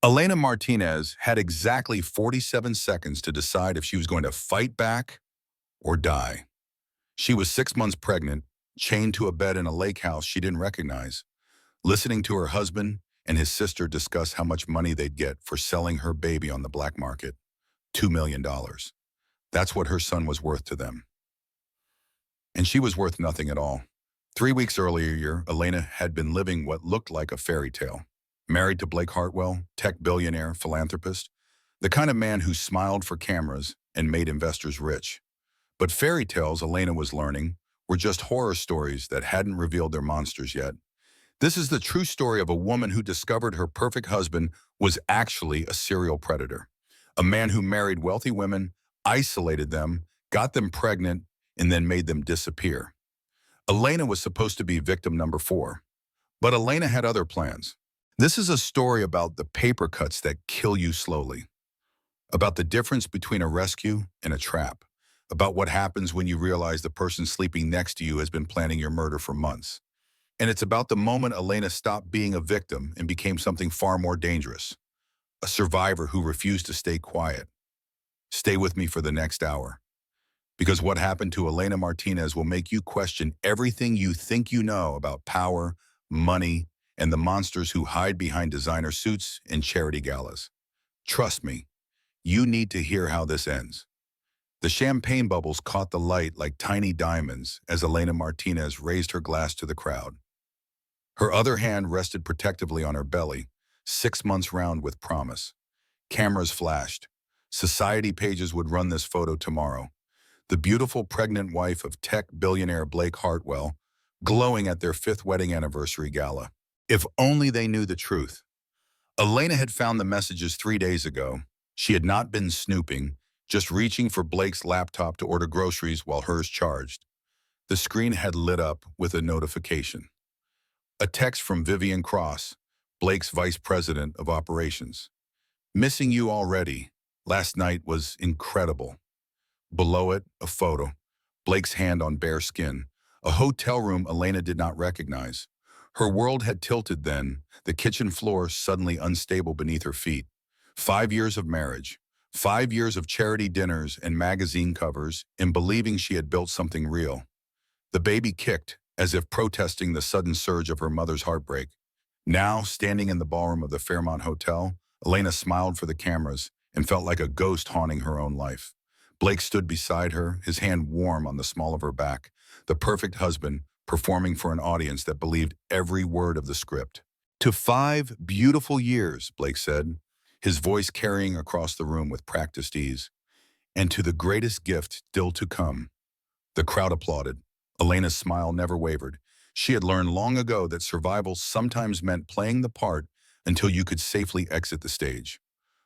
Elena Martinez had exactly 47 seconds to decide if she was going to fight back or die. She was 6 months pregnant, chained to a bed in a lake house she didn't recognize, listening to her husband and his sister discuss how much money they'd get for selling her baby on the black market. $2 million. That's what her son was worth to them. And she was worth nothing at all. 3 weeks earlier, Elena had been living what looked like a fairy tale. Married to Blake Hartwell, tech billionaire, philanthropist, the kind of man who smiled for cameras and made investors rich. But fairy tales, Elena was learning, were just horror stories that hadn't revealed their monsters yet. This is the true story of a woman who discovered her perfect husband was actually a serial predator. A man who married wealthy women, isolated them, got them pregnant, and then made them disappear. Elena was supposed to be victim number 4. But Elena had other plans. This is a story about the paper cuts that kill you slowly, about the difference between a rescue and a trap, about what happens when you realize the person sleeping next to you has been planning your murder for months. And it's about the moment Elena stopped being a victim and became something far more dangerous, a survivor who refused to stay quiet. Stay with me for the next hour, because what happened to Elena Martinez will make you question everything you think you know about power, money, and the monsters who hide behind designer suits and charity galas. Trust me, you need to hear how this ends. The champagne bubbles caught the light like tiny diamonds as Elena Martinez raised her glass to the crowd. Her other hand rested protectively on her belly, 6 months round with promise. Cameras flashed. Society pages would run this photo tomorrow. The beautiful pregnant wife of tech billionaire Blake Hartwell, glowing at their 5th wedding anniversary gala. If only they knew the truth. Elena had found the messages 3 days ago. She had not been snooping, just reaching for Blake's laptop to order groceries while hers charged. The screen had lit up with a notification. A text from Vivian Cross, Blake's vice president of operations. Missing you already. Last night was incredible. Below it, a photo. Blake's hand on bare skin. A hotel room Elena did not recognize. Her world had tilted then, the kitchen floor suddenly unstable beneath her feet. 5 years of marriage, 5 years of charity dinners and magazine covers in believing she had built something real. The baby kicked, as if protesting the sudden surge of her mother's heartbreak. Now, standing in the ballroom of the Fairmont Hotel, Elena smiled for the cameras and felt like a ghost haunting her own life. Blake stood beside her, his hand warm on the small of her back, the perfect husband performing for an audience that believed every word of the script. To 5 beautiful years, Blake said, his voice carrying across the room with practiced ease. And to the greatest gift still to come. The crowd applauded. Elena's smile never wavered. She had learned long ago that survival sometimes meant playing the part until you could safely exit the stage.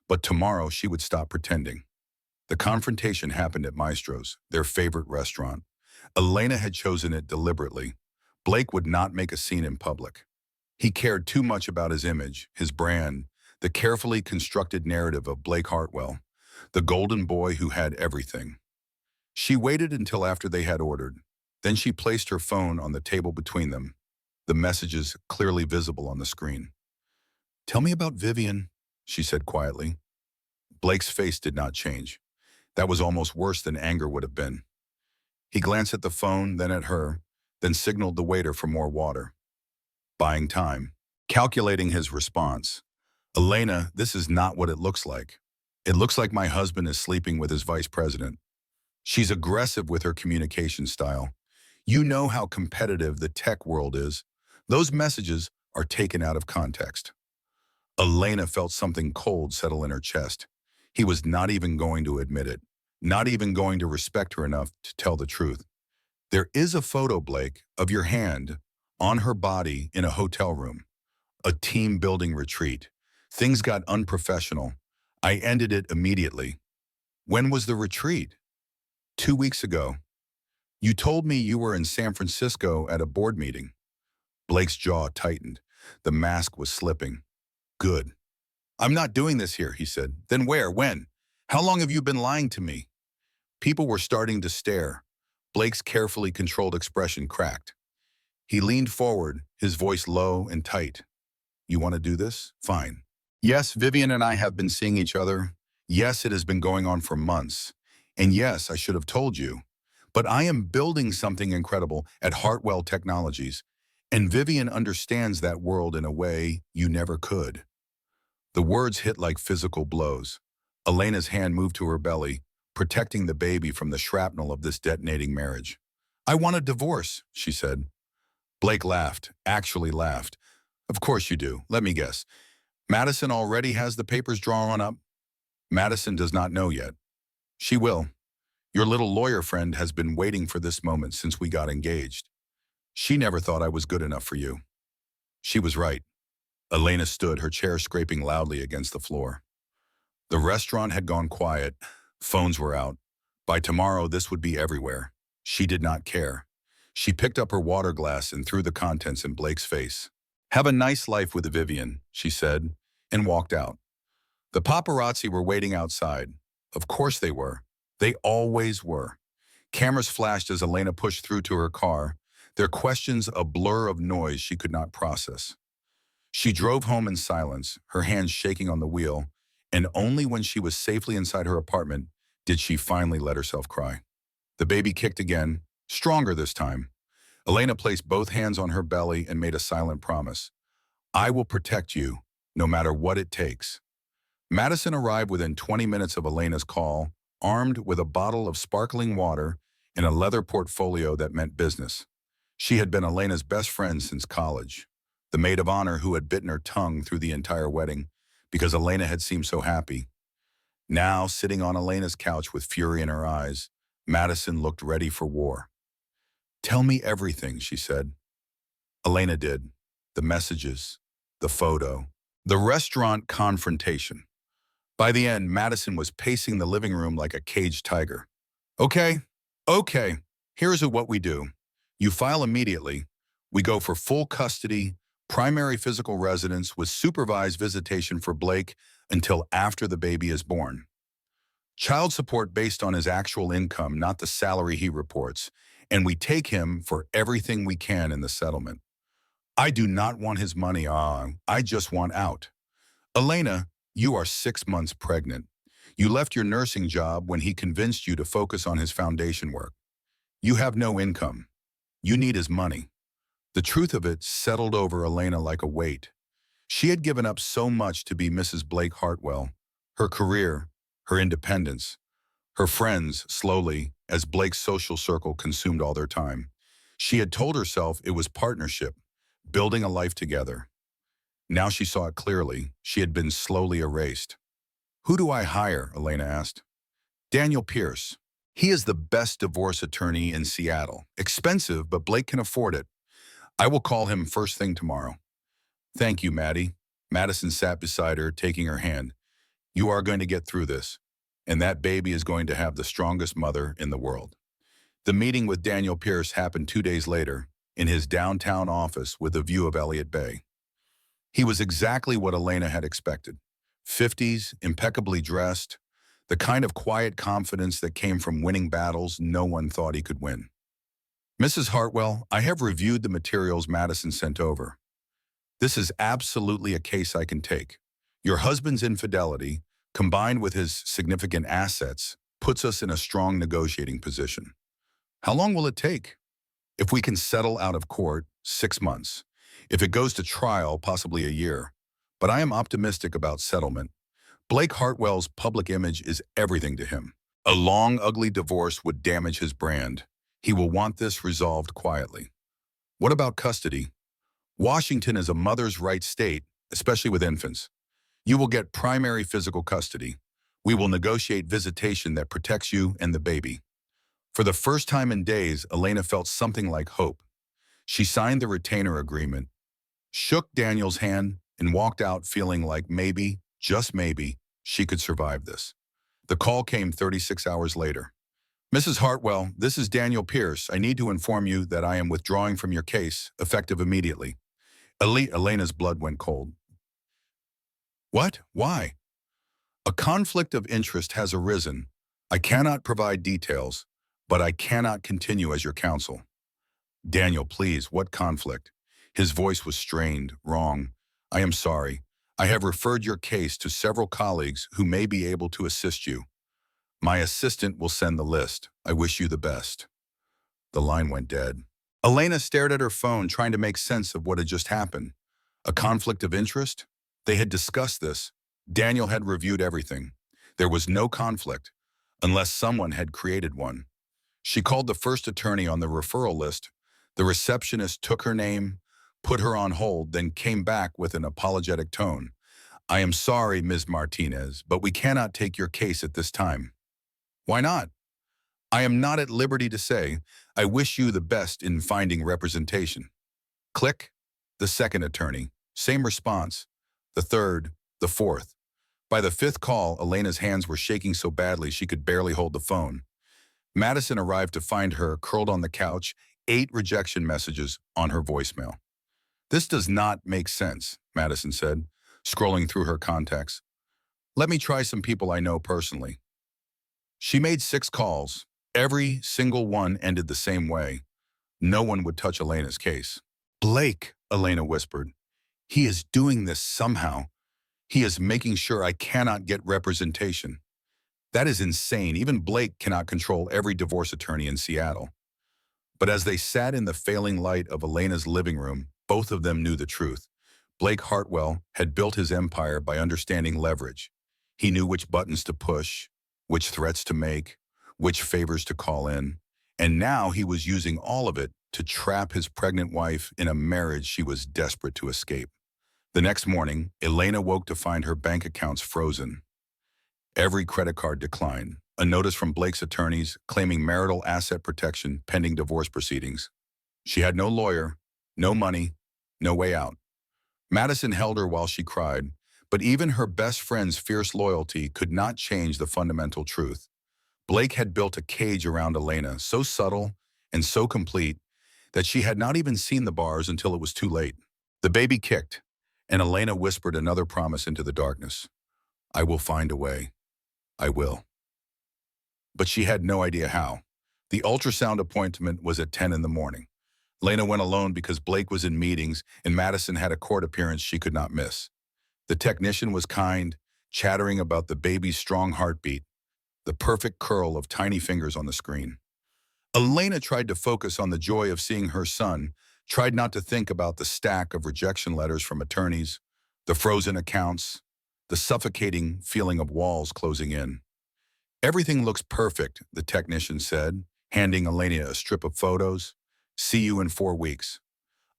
But tomorrow she would stop pretending. The confrontation happened at Mistress, their favorite restaurant. Elena had chosen it deliberately. Blake would not make a scene in public. He cared too much about his image, his brand, the carefully constructed narrative of Blake Hartwell, the golden boy who had everything. She waited until after they had ordered. Then she placed her phone on the table between them, the messages clearly visible on the screen. "Tell me about Vivian," she said quietly. Blake's face did not change. That was almost worse than anger would have been. He glanced at the phone, then at her, then signaled the waiter for more water. Buying time. Calculating his response. "Elena, this is not what it looks like. It looks like my husband is sleeping with his vice president." She's aggressive with her communication style. You know how competitive the tech world is. Those messages are taken out of context. Elena felt something cold settle in her chest. He was not even going to admit it, not even going to respect her enough to tell the truth. "There is a photo, Blake, of your hand on her body in a hotel room. A team-building retreat. Things got unprofessional. I ended it immediately." "When was the retreat?" 2 weeks ago. "You told me you were in San Francisco at a board meeting." Blake's jaw tightened. The mask was slipping. "Good. I'm not doing this here," he said. "Then where? When? How long have you been lying to me?" People were starting to stare. Blake's carefully controlled expression cracked. He leaned forward, his voice low and tight. "You want to do this? Fine. Yes, Vivian and I have been seeing each other. Yes, it has been going on for months. And yes, I should have told you. But I am building something incredible at Hartwell Technologies. And Vivian understands that world in a way you never could. The words hit like physical blows. Elena's hand moved to her belly, protecting the baby from the shrapnel of this detonating marriage. I want a divorce, she said. Blake laughed, actually laughed. Of course you do. Let me guess. Madison already has the papers drawn up. Madison does not know yet. She will. Your little lawyer friend has been waiting for this moment since we got engaged. She never thought I was good enough for you. She was right. Elena stood, her chair scraping loudly against the floor. The restaurant had gone quiet. Phones were out. By tomorrow, this would be everywhere. She did not care. She picked up her water glass and threw the contents in Blake's face. Have a nice life with Vivian, she said, and walked out. The paparazzi were waiting outside. Of course they were. They always were. Cameras flashed as Elena pushed through to her car, their questions a blur of noise she could not process. She drove home in silence, her hands shaking on the wheel, and only when she was safely inside her apartment did she finally let herself cry. The baby kicked again, stronger this time. Elena placed both hands on her belly and made a silent promise. I will protect you, no matter what it takes. Madison arrived within 20 minutes of Elena's call, armed with a bottle of sparkling water and a leather portfolio that meant business. She had been Elena's best friend since college, the maid of honor who had bitten her tongue through the entire wedding because Elena had seemed so happy. Now, sitting on Elena's couch with fury in her eyes, Madison looked ready for war. Tell me everything, she said. Elena did. The messages, the photo, the restaurant confrontation. By the end, Madison was pacing the living room like a caged tiger. Okay, here's what we do. You file immediately. We go for full custody, primary physical residence with supervised visitation for Blake until after the baby is born. Child support based on his actual income, not the salary he reports, and we take him for everything we can in the settlement. I do not want his money, I just want out. Elena, you are 6 months pregnant. You left your nursing job when he convinced you to focus on his foundation work. You have no income. You need his money. The truth of it settled over Elena like a weight. She had given up so much to be Mrs. Blake Hartwell, her career, her independence, her friends slowly, as Blake's social circle consumed all their time. She had told herself it was partnership, building a life together. Now she saw it clearly. She had been slowly erased. Who do I hire? Elena asked. Daniel Pierce. He is the best divorce attorney in Seattle. Expensive, but Blake can afford it. I will call him first thing tomorrow. Thank you, Maddie. Madison sat beside her, taking her hand. You are going to get through this, and that baby is going to have the strongest mother in the world. The meeting with Daniel Pierce happened 2 days later, in his downtown office with a view of Elliott Bay. He was exactly what Elena had expected. 50s, impeccably dressed, the kind of quiet confidence that came from winning battles no one thought he could win. Mrs. Hartwell, I have reviewed the materials Madison sent over. This is absolutely a case I can take. Your husband's infidelity, combined with his significant assets, puts us in a strong negotiating position. How long will it take? If we can settle out of court, 6 months. If it goes to trial, possibly a year. But I am optimistic about settlement. Blake Hartwell's public image is everything to him. A long, ugly divorce would damage his brand. He will want this resolved quietly. What about custody? Washington is a mother's right state, especially with infants. You will get primary physical custody. We will negotiate visitation that protects you and the baby. For the first time in days, Elena felt something like hope. She signed the retainer agreement, shook Daniel's hand, and walked out feeling like maybe, just maybe, she could survive this. The call came 36 hours later. Mrs. Hartwell, this is Daniel Pierce. I need to inform you that I am withdrawing from your case, effective immediately. Elena's blood went cold. What? Why? A conflict of interest has arisen. I cannot provide details, but I cannot continue as your counsel. Daniel, please, what conflict? His voice was strained, wrong. I am sorry. I have referred your case to several colleagues who may be able to assist you. My assistant will send the list. I wish you the best." The line went dead. Elena stared at her phone, trying to make sense of what had just happened. A conflict of interest? They had discussed this. Daniel had reviewed everything. There was no conflict, unless someone had created one. She called the first attorney on the referral list. The receptionist took her name, put her on hold, then came back with an apologetic tone. "I am sorry, Ms. Martinez, but we cannot take your case at this time." "Why not?" "I am not at liberty to say. I wish you the best in finding representation." Click. The second attorney. Same response. The third. The fourth. By the fifth call, Elena's hands were shaking so badly she could barely hold the phone. Madison arrived to find her curled on the couch, 8 rejection messages on her voicemail. "This does not make sense," Madison said, scrolling through her contacts. "Let me try some people I know personally." She made 6 calls. Every single one ended the same way. No one would touch Elena's case. "Blake," Elena whispered. "He is doing this somehow. He is making sure I cannot get representation." That is insane. Even Blake cannot control every divorce attorney in Seattle. But as they sat in the failing light of Elena's living room, both of them knew the truth. Blake Hartwell had built his empire by understanding leverage. He knew which buttons to push, which threats to make, which favors to call in, and now he was using all of it to trap his pregnant wife in a marriage she was desperate to escape. The next morning, Elena woke to find her bank accounts frozen. Every credit card declined. A notice from Blake's attorneys claiming marital asset protection pending divorce proceedings. She had no lawyer, no money, no way out. Madison held her while she cried, but even her best friend's fierce loyalty could not change the fundamental truth. Blake had built a cage around Elena, so subtle and so complete that she had not even seen the bars until it was too late. The baby kicked, and Elena whispered another promise into the darkness. "I will find a way. I will." But she had no idea how. The ultrasound appointment was at 10 in the morning. Elena went alone because Blake was in meetings and Madison had a court appearance she could not miss. The technician was kind, chattering about the baby's strong heartbeat, the perfect curl of tiny fingers on the screen. Elena tried to focus on the joy of seeing her son, tried not to think about the stack of rejection letters from attorneys, the frozen accounts, the suffocating feeling of walls closing in. "Everything looks perfect," the technician said, handing Elena a strip of photos. "See you in 4 weeks."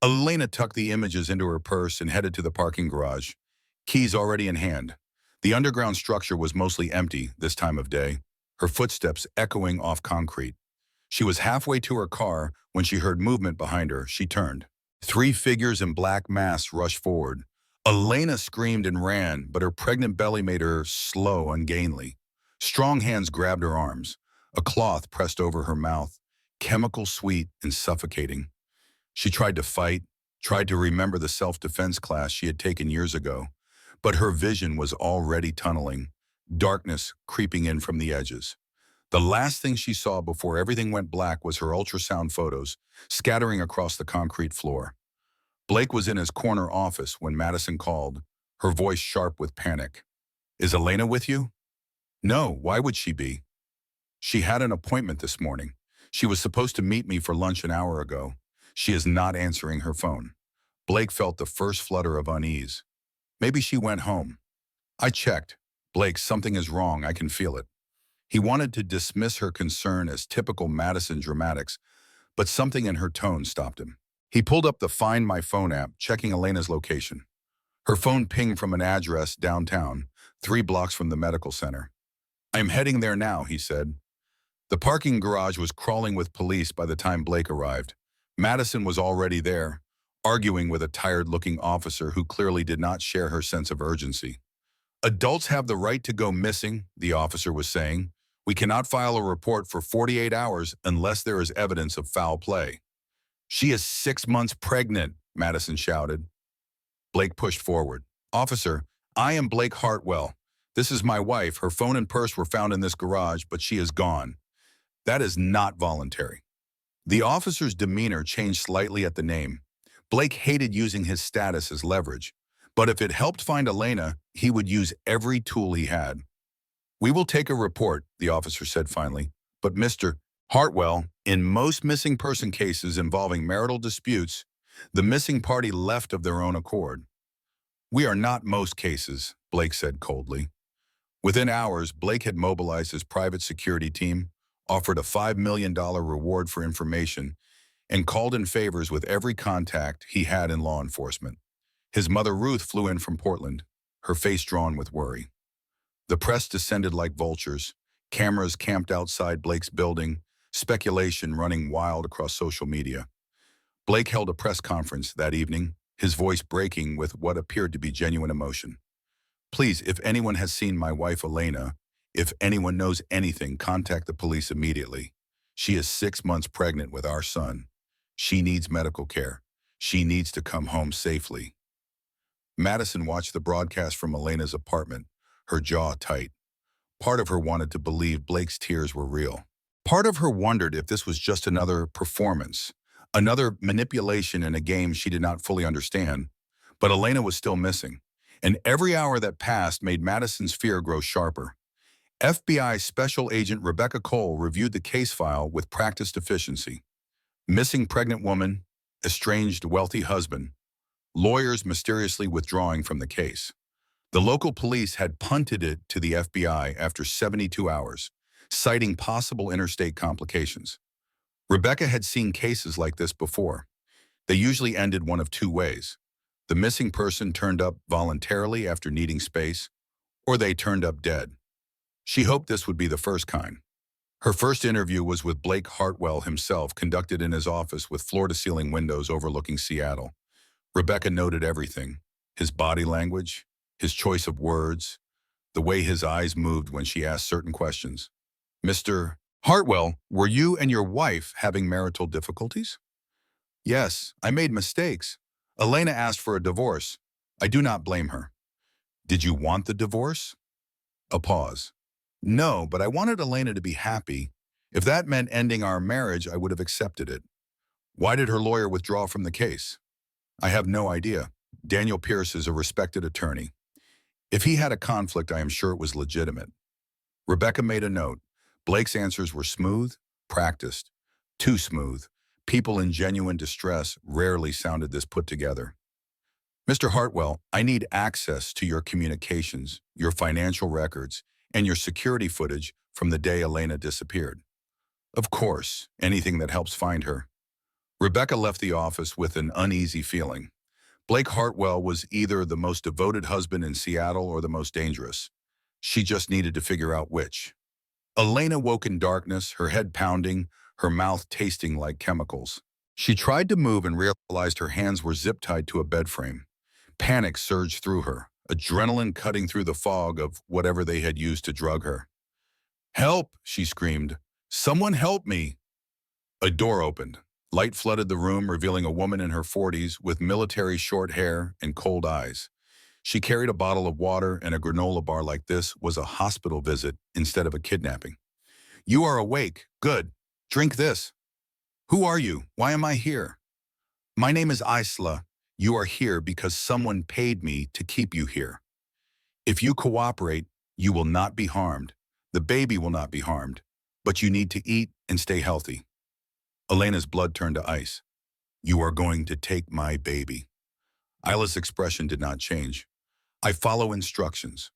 Elena tucked the images into her purse and headed to the parking garage, keys already in hand. The underground structure was mostly empty this time of day, her footsteps echoing off concrete. She was halfway to her car when she heard movement behind her. She turned. 3 figures in black masks rushed forward. Elena screamed and ran, but her pregnant belly made her slow, ungainly. Strong hands grabbed her arms. A cloth pressed over her mouth, chemical sweet and suffocating. She tried to fight, tried to remember the self-defense class she had taken years ago, but her vision was already tunneling, darkness creeping in from the edges. The last thing she saw before everything went black was her ultrasound photos, scattering across the concrete floor. Blake was in his corner office when Madison called, her voice sharp with panic. "Is Elena with you?" "No, why would she be?" "She had an appointment this morning. She was supposed to meet me for lunch an hour ago. She is not answering her phone." Blake felt the first flutter of unease. "Maybe she went home." "I checked. Blake, something is wrong. I can feel it." He wanted to dismiss her concern as typical Madison dramatics, but something in her tone stopped him. He pulled up the Find My Phone app, checking Elena's location. Her phone pinged from an address downtown, 3 blocks from the medical center. "I'm heading there now," he said. The parking garage was crawling with police by the time Blake arrived. Madison was already there, arguing with a tired-looking officer who clearly did not share her sense of urgency. "Adults have the right to go missing," the officer was saying. "We cannot file a report for 48 hours unless there is evidence of foul play." "She is 6 months pregnant," Madison shouted. Blake pushed forward. "Officer, I am Blake Hartwell. This is my wife. Her phone and purse were found in this garage, but she is gone. That is not voluntary." The officer's demeanor changed slightly at the name. Blake hated using his status as leverage, But if it helped find Elena, he would use every tool he had. "We will take a report," the officer said finally. "But Mr. Hartwell, in most missing person cases involving marital disputes, the missing party left of their own accord." "We are not most cases," Blake said coldly. Within hours, Blake had mobilized his private security team, offered a $5 million reward for information, and called in favors with every contact he had in law enforcement. His mother Ruth flew in from Portland, her face drawn with worry. The press descended like vultures, cameras camped outside Blake's building, speculation running wild across social media. Blake held a press conference that evening, his voice breaking with what appeared to be genuine emotion. "Please, if anyone has seen my wife Elena, if anyone knows anything, contact the police immediately. She is 6 months pregnant with our son. She needs medical care. She needs to come home safely." Madison watched the broadcast from Elena's apartment, her jaw tight. Part of her wanted to believe Blake's tears were real. Part of her wondered if this was just another performance, another manipulation in a game she did not fully understand. But Elena was still missing, and every hour that passed made Madison's fear grow sharper. FBI Special Agent Rebecca Cole reviewed the case file with practiced efficiency. Missing pregnant woman, estranged wealthy husband, lawyers mysteriously withdrawing from the case. The local police had punted it to the FBI after 72 hours, citing possible interstate complications. Rebecca had seen cases like this before. They usually ended one of two ways. The missing person turned up voluntarily after needing space, or they turned up dead. She hoped this would be the first kind. Her first interview was with Blake Hartwell himself, conducted in his office with floor-to-ceiling windows overlooking Seattle. Rebecca noted everything: his body language, his choice of words, the way his eyes moved when she asked certain questions. "Mr. Hartwell, were you and your wife having marital difficulties?" "Yes, I made mistakes. Elena asked for a divorce. I do not blame her." "Did you want the divorce?" A pause. "No, but I wanted Elena to be happy. If that meant ending our marriage, I would have accepted it." "Why did her lawyer withdraw from the case?" "I have no idea. Daniel Pierce is a respected attorney. If he had a conflict, I am sure it was legitimate." Rebecca made a note. Blake's answers were smooth, practiced, too smooth. People in genuine distress rarely sounded this put together. "Mr. Hartwell, I need access to your communications, your financial records, and your security footage from the day Elena disappeared." "Of course, anything that helps find her." Rebecca left the office with an uneasy feeling. Blake Hartwell was either the most devoted husband in Seattle or the most dangerous. She just needed to figure out which. Elena woke in darkness, her head pounding, her mouth tasting like chemicals. She tried to move and realized her hands were zip-tied to a bed frame. Panic surged through her, adrenaline cutting through the fog of whatever they had used to drug her. "Help!" she screamed. "Someone help me!" A door opened. Light flooded the room, revealing a woman in her 40s with military short hair and cold eyes. She carried a bottle of water and a granola bar like this was a hospital visit instead of a kidnapping. "You are awake. Good. Drink this." "Who are you? Why am I here?" "My name is Isla. You are here because someone paid me to keep you here. If you cooperate, you will not be harmed. The baby will not be harmed. But you need to eat and stay healthy." Elena's blood turned to ice. "You are going to take my baby." Isla's expression did not change. "I follow instructions.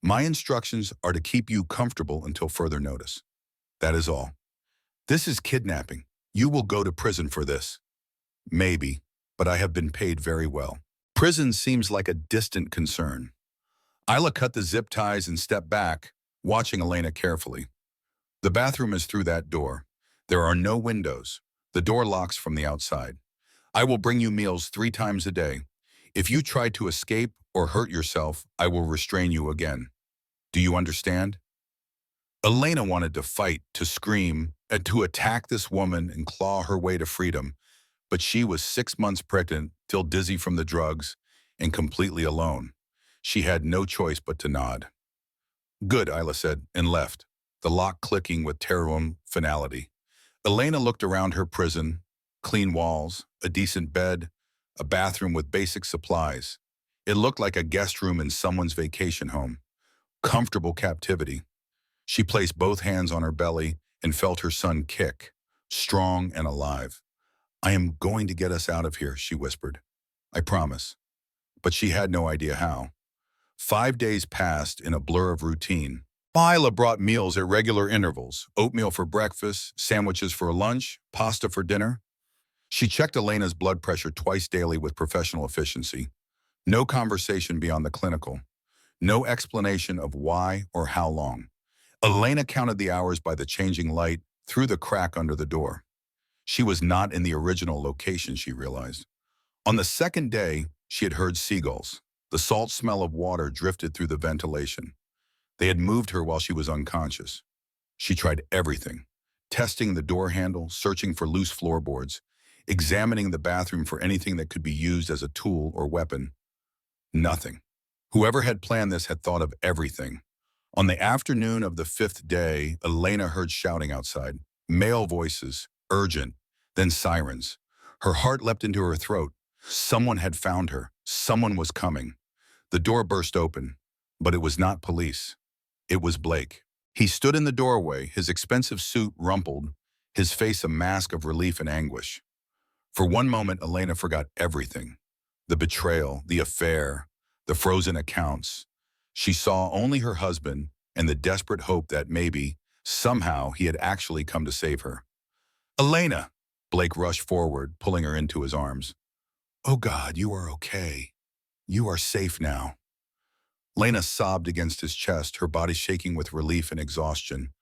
My instructions are to keep you comfortable until further notice. That is all. This is kidnapping. You will go to prison for this." "Maybe, but I have been paid very well." Prison seems like a distant concern. Isla cut the zip ties and stepped back, watching Elena carefully. "The bathroom is through that door. There are no windows. The door locks from the outside. I will bring you meals 3 times a day. If you try to escape or hurt yourself, I will restrain you again. Do you understand?" Elena wanted to fight, to scream, and to attack this woman and claw her way to freedom, but she was 6 months pregnant, still dizzy from the drugs, and completely alone. She had no choice but to nod. "Good," Isla said, and left, the lock clicking with terror finality. Elena looked around her prison: clean walls, a decent bed, a bathroom with basic supplies. It looked like a guest room in someone's vacation home. Comfortable captivity. She placed both hands on her belly and felt her son kick, strong and alive. "I am going to get us out of here," she whispered. "I promise." But she had no idea how. 5 days passed in a blur of routine. Lila brought meals at regular intervals: oatmeal for breakfast, sandwiches for lunch, pasta for dinner. She checked Elena's blood pressure twice daily with professional efficiency. No conversation beyond the clinical. No explanation of why or how long. Elena counted the hours by the changing light through the crack under the door. She was not in the original location, she realized. On the second day, she had heard seagulls. The salt smell of water drifted through the ventilation. They had moved her while she was unconscious. She tried everything: testing the door handle, searching for loose floorboards, examining the bathroom for anything that could be used as a tool or weapon. Nothing. Whoever had planned this had thought of everything. On the afternoon of the fifth day, Elena heard shouting outside. Male voices, urgent, then sirens. Her heart leapt into her throat. Someone had found her. Someone was coming. The door burst open, but it was not police. It was Blake. He stood in the doorway, his expensive suit rumpled, his face a mask of relief and anguish. For one moment, Elena forgot everything. The betrayal, the affair, the frozen accounts. She saw only her husband and the desperate hope that maybe, somehow, he had actually come to save her. "Elena!" Blake rushed forward, pulling her into his arms. "Oh God, you are okay. You are safe now." Lena sobbed against his chest, her body shaking with relief and exhaustion.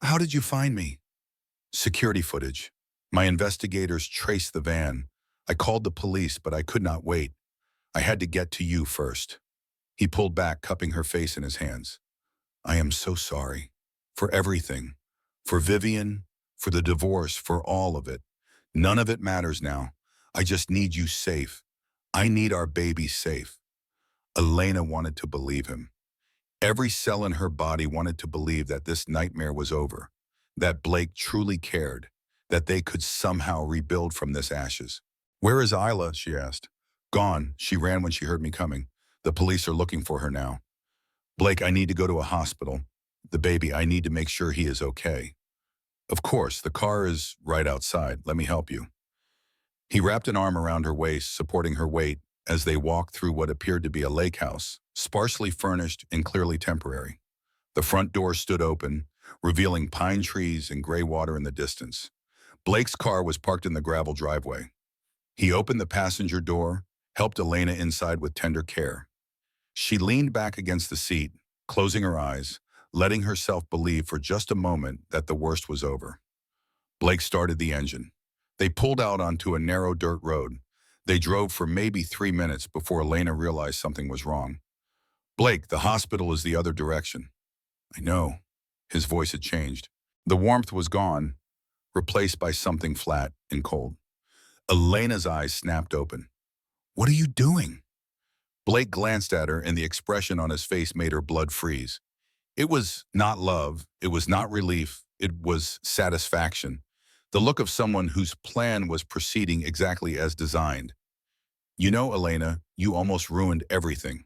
"How did you find me?" "Security footage. My investigators traced the van. I called the police, but I could not wait. I had to get to you first." He pulled back, cupping her face in his hands. "I am so sorry. For everything. For Vivian, for the divorce, for all of it. None of it matters now. I just need you safe. I need our baby safe." Elena wanted to believe him. Every cell in her body wanted to believe that this nightmare was over, that Blake truly cared, that they could somehow rebuild from this ashes. "Where is Isla?" she asked. "Gone. She ran when she heard me coming. The police are looking for her now." "Blake, I need to go to a hospital. The baby, I need to make sure he is okay." "Of course, the car is right outside. Let me help you." He wrapped an arm around her waist, supporting her weight, as they walked through what appeared to be a lake house, sparsely furnished and clearly temporary. The front door stood open, revealing pine trees and gray water in the distance. Blake's car was parked in the gravel driveway. He opened the passenger door, helped Elena inside with tender care. She leaned back against the seat, closing her eyes, letting herself believe for just a moment that the worst was over. Blake started the engine. They pulled out onto a narrow dirt road. They drove for maybe 3 minutes before Elena realized something was wrong. "Blake, the hospital is the other direction." "I know." His voice had changed. The warmth was gone, replaced by something flat and cold. Elena's eyes snapped open. "What are you doing?" Blake glanced at her, and the expression on his face made her blood freeze. It was not love, it was not relief, it was satisfaction. The look of someone whose plan was proceeding exactly as designed. "You know, Elena, you almost ruined everything.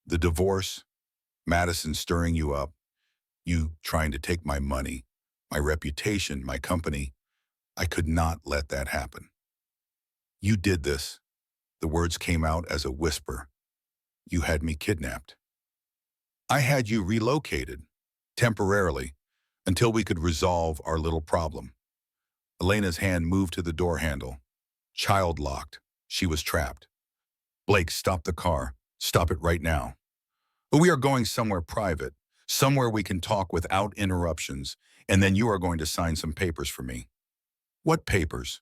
The divorce, Madison stirring you up, you trying to take my money, my reputation, my company. I could not let that happen. You did this." The words came out as a whisper. "You had me kidnapped. I had you relocated, temporarily, until we could resolve our little problem." Elena's hand moved to the door handle. Child locked. She was trapped. "Blake, stop the car. Stop it right now. We are going somewhere private, somewhere we can talk without interruptions, and then you are going to sign some papers for me." "What papers?"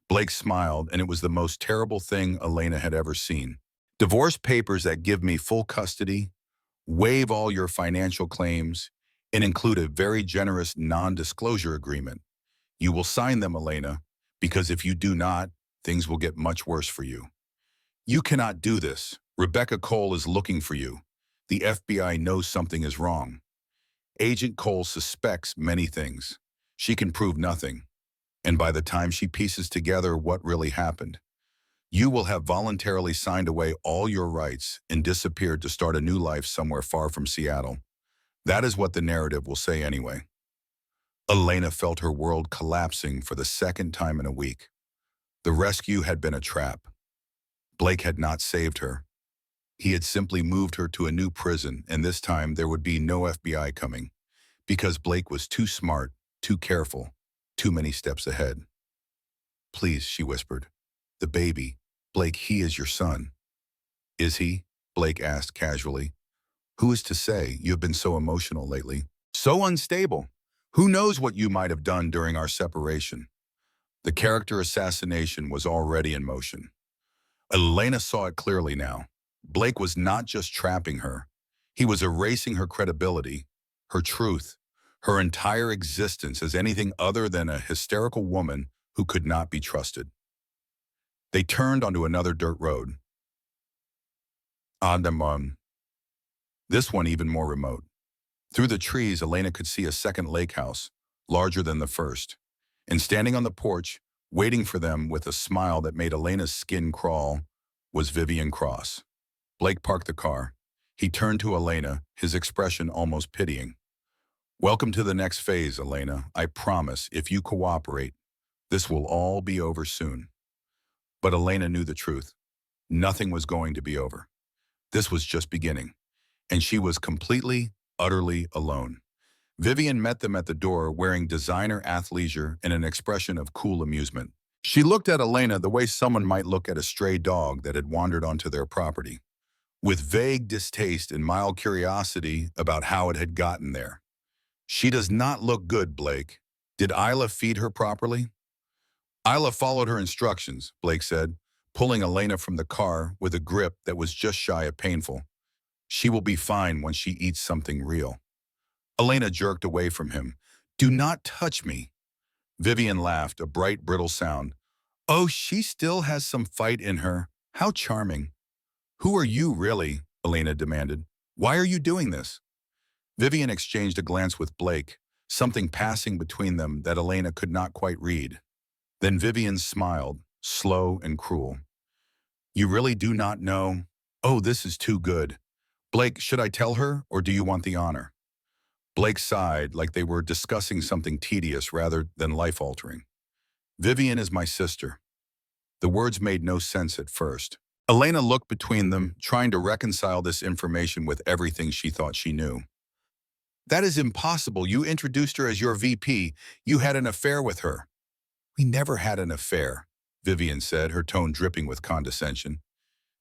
Blake smiled, and it was the most terrible thing Elena had ever seen. "Divorce papers that give me full custody, waive all your financial claims, and include a very generous non-disclosure agreement. You will sign them, Elena, because if you do not, things will get much worse for you. You cannot do this. Rebecca Cole is looking for you. The FBI knows something is wrong. Agent Cole suspects many things. She can prove nothing. And by the time she pieces together what really happened, You will have voluntarily signed away all your rights and disappeared to start a new life somewhere far from Seattle. That is what the narrative will say anyway. Elena felt her world collapsing for the second time in a week. The rescue had been a trap. Blake had not saved her. He had simply moved her to a new prison, and this time there would be no FBI coming, because Blake was too smart, too careful, too many steps ahead. "Please," she whispered. "The baby. Blake, he is your son." "Is he?" Blake asked casually. "Who is to say? You have been so emotional lately. So unstable. Who knows what you might have done during our separation?" The character assassination was already in motion. Elena saw it clearly now. Blake was not just trapping her. He was erasing her credibility, her truth, her entire existence as anything other than a hysterical woman who could not be trusted. They turned onto another dirt road. Adamon. This one even more remote. Through the trees, Elena could see a second lake house, larger than the first. And standing on the porch, waiting for them with a smile that made Elena's skin crawl, was Vivian Cross. Blake parked the car. He turned to Elena, his expression almost pitying. "Welcome to the next phase, Elena. I promise, if you cooperate, this will all be over soon." But Elena knew the truth. Nothing was going to be over. This was just beginning. And she was completely, utterly alone. Vivian met them at the door wearing designer athleisure and an expression of cool amusement. She looked at Elena the way someone might look at a stray dog that had wandered onto their property, with vague distaste and mild curiosity about how it had gotten there. "She does not look good, Blake. Did Isla feed her properly?" "Isla followed her instructions," Blake said, pulling Elena from the car with a grip that was just shy of painful. "She will be fine when she eats something real." Elena jerked away from him. "Do not touch me." Vivian laughed, a bright, brittle sound. "Oh, she still has some fight in her. How charming." "Who are you, really?" Elena demanded. "Why are you doing this?" Vivian exchanged a glance with Blake, something passing between them that Elena could not quite read. Then Vivian smiled, slow and cruel. "You really do not know? Oh, this is too good. Blake, should I tell her, or do you want the honor?" Blake sighed, like they were discussing something tedious rather than life-altering. "Vivian is my sister." The words made no sense at first. Elena looked between them, trying to reconcile this information with everything she thought she knew. "That is impossible. You introduced her as your VP. You had an affair with her." "We never had an affair," Vivian said, her tone dripping with condescension.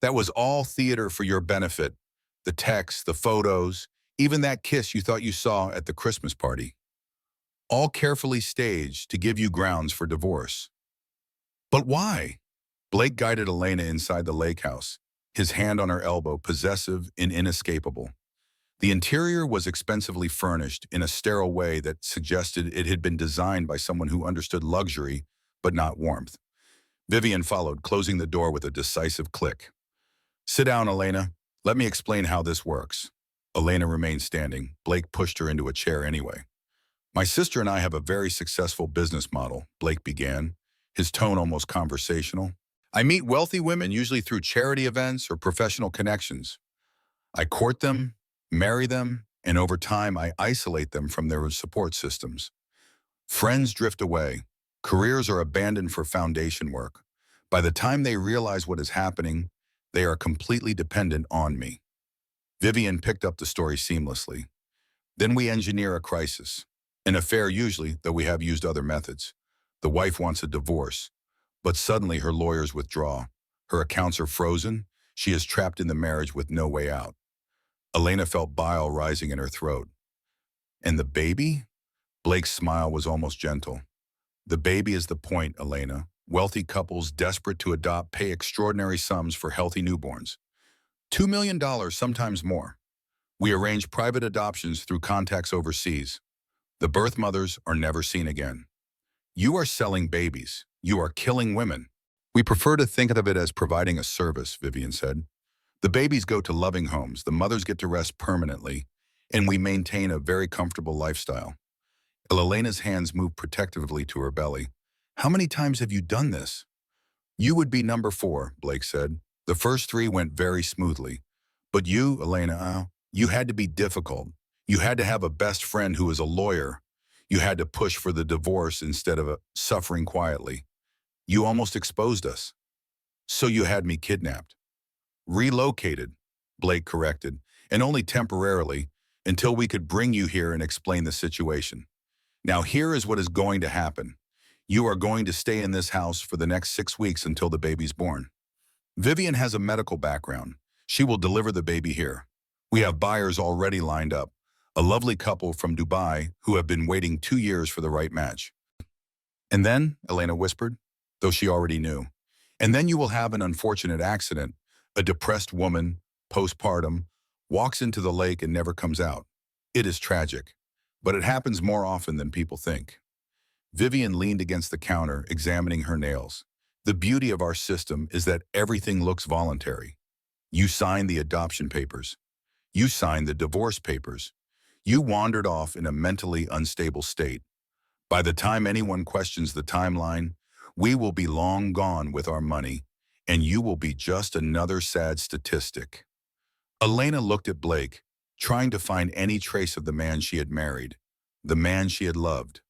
"That was all theater for your benefit. The texts, the photos, even that kiss you thought you saw at the Christmas party. All carefully staged to give you grounds for divorce." "But why?" Blake guided Elena inside the lake house, his hand on her elbow, possessive and inescapable. The interior was expensively furnished in a sterile way that suggested it had been designed by someone who understood luxury, but not warmth. Vivian followed, closing the door with a decisive click. "Sit down, Elena. Let me explain how this works." Elena remained standing. Blake pushed her into a chair anyway. "My sister and I have a very successful business model," Blake began, his tone almost conversational. "I meet wealthy women, usually through charity events or professional connections. I court them, marry them, and over time I isolate them from their support systems. Friends drift away. Careers are abandoned for foundation work. By the time they realize what is happening, they are completely dependent on me." Vivian picked up the story seamlessly. "Then we engineer a crisis. An affair usually, though we have used other methods. The wife wants a divorce, but suddenly her lawyers withdraw. Her accounts are frozen. She is trapped in the marriage with no way out." Elena felt bile rising in her throat. "And the baby?" Blake's smile was almost gentle. "The baby is the point, Elena. Wealthy couples desperate to adopt pay extraordinary sums for healthy newborns. $2 million, sometimes more. We arrange private adoptions through contacts overseas. The birth mothers are never seen again. You are selling babies. You are killing women." "We prefer to think of it as providing a service," Vivian said. "The babies go to loving homes, the mothers get to rest permanently, and we maintain a very comfortable lifestyle." Elena's hands moved protectively to her belly. "How many times have you done this?" You would be number 4, Blake said. The first 3 went very smoothly. But you, Elena, you had to be difficult. You had to have a best friend who was a lawyer. You had to push for the divorce instead of suffering quietly. You almost exposed us. So you had me kidnapped. Relocated, Blake corrected, and only temporarily, until we could bring you here and explain the situation. Now here is what is going to happen. You are going to stay in this house for the next 6 weeks until the baby's born. Vivian has a medical background. She will deliver the baby here. We have buyers already lined up, a lovely couple from Dubai who have been waiting 2 years for the right match. And then, Elena whispered, though she already knew, and then you will have an unfortunate accident. A depressed woman, postpartum, walks into the lake and never comes out. It is tragic, but it happens more often than people think. Vivian leaned against the counter, examining her nails. The beauty of our system is that everything looks voluntary. You signed the adoption papers. You signed the divorce papers. You wandered off in a mentally unstable state. By the time anyone questions the timeline, we will be long gone with our money, and you will be just another sad statistic. Elena looked at Blake, trying to find any trace of the man she had married, the man she had loved.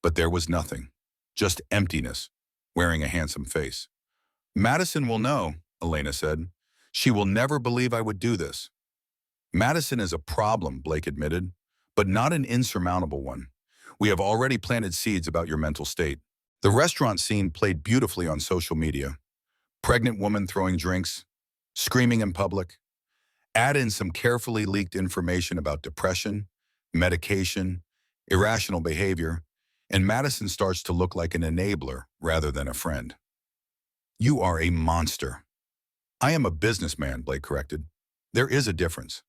But there was nothing, just emptiness, wearing a handsome face. Madison will know, Elena said. She will never believe I would do this. Madison is a problem, Blake admitted, but not an insurmountable one. We have already planted seeds about your mental state. The restaurant scene played beautifully on social media. Pregnant woman throwing drinks, screaming in public. Add in some carefully leaked information about depression, medication, irrational behavior, and Madison starts to look like an enabler rather than a friend. You are a monster. I am a businessman, Blake corrected. There is a difference.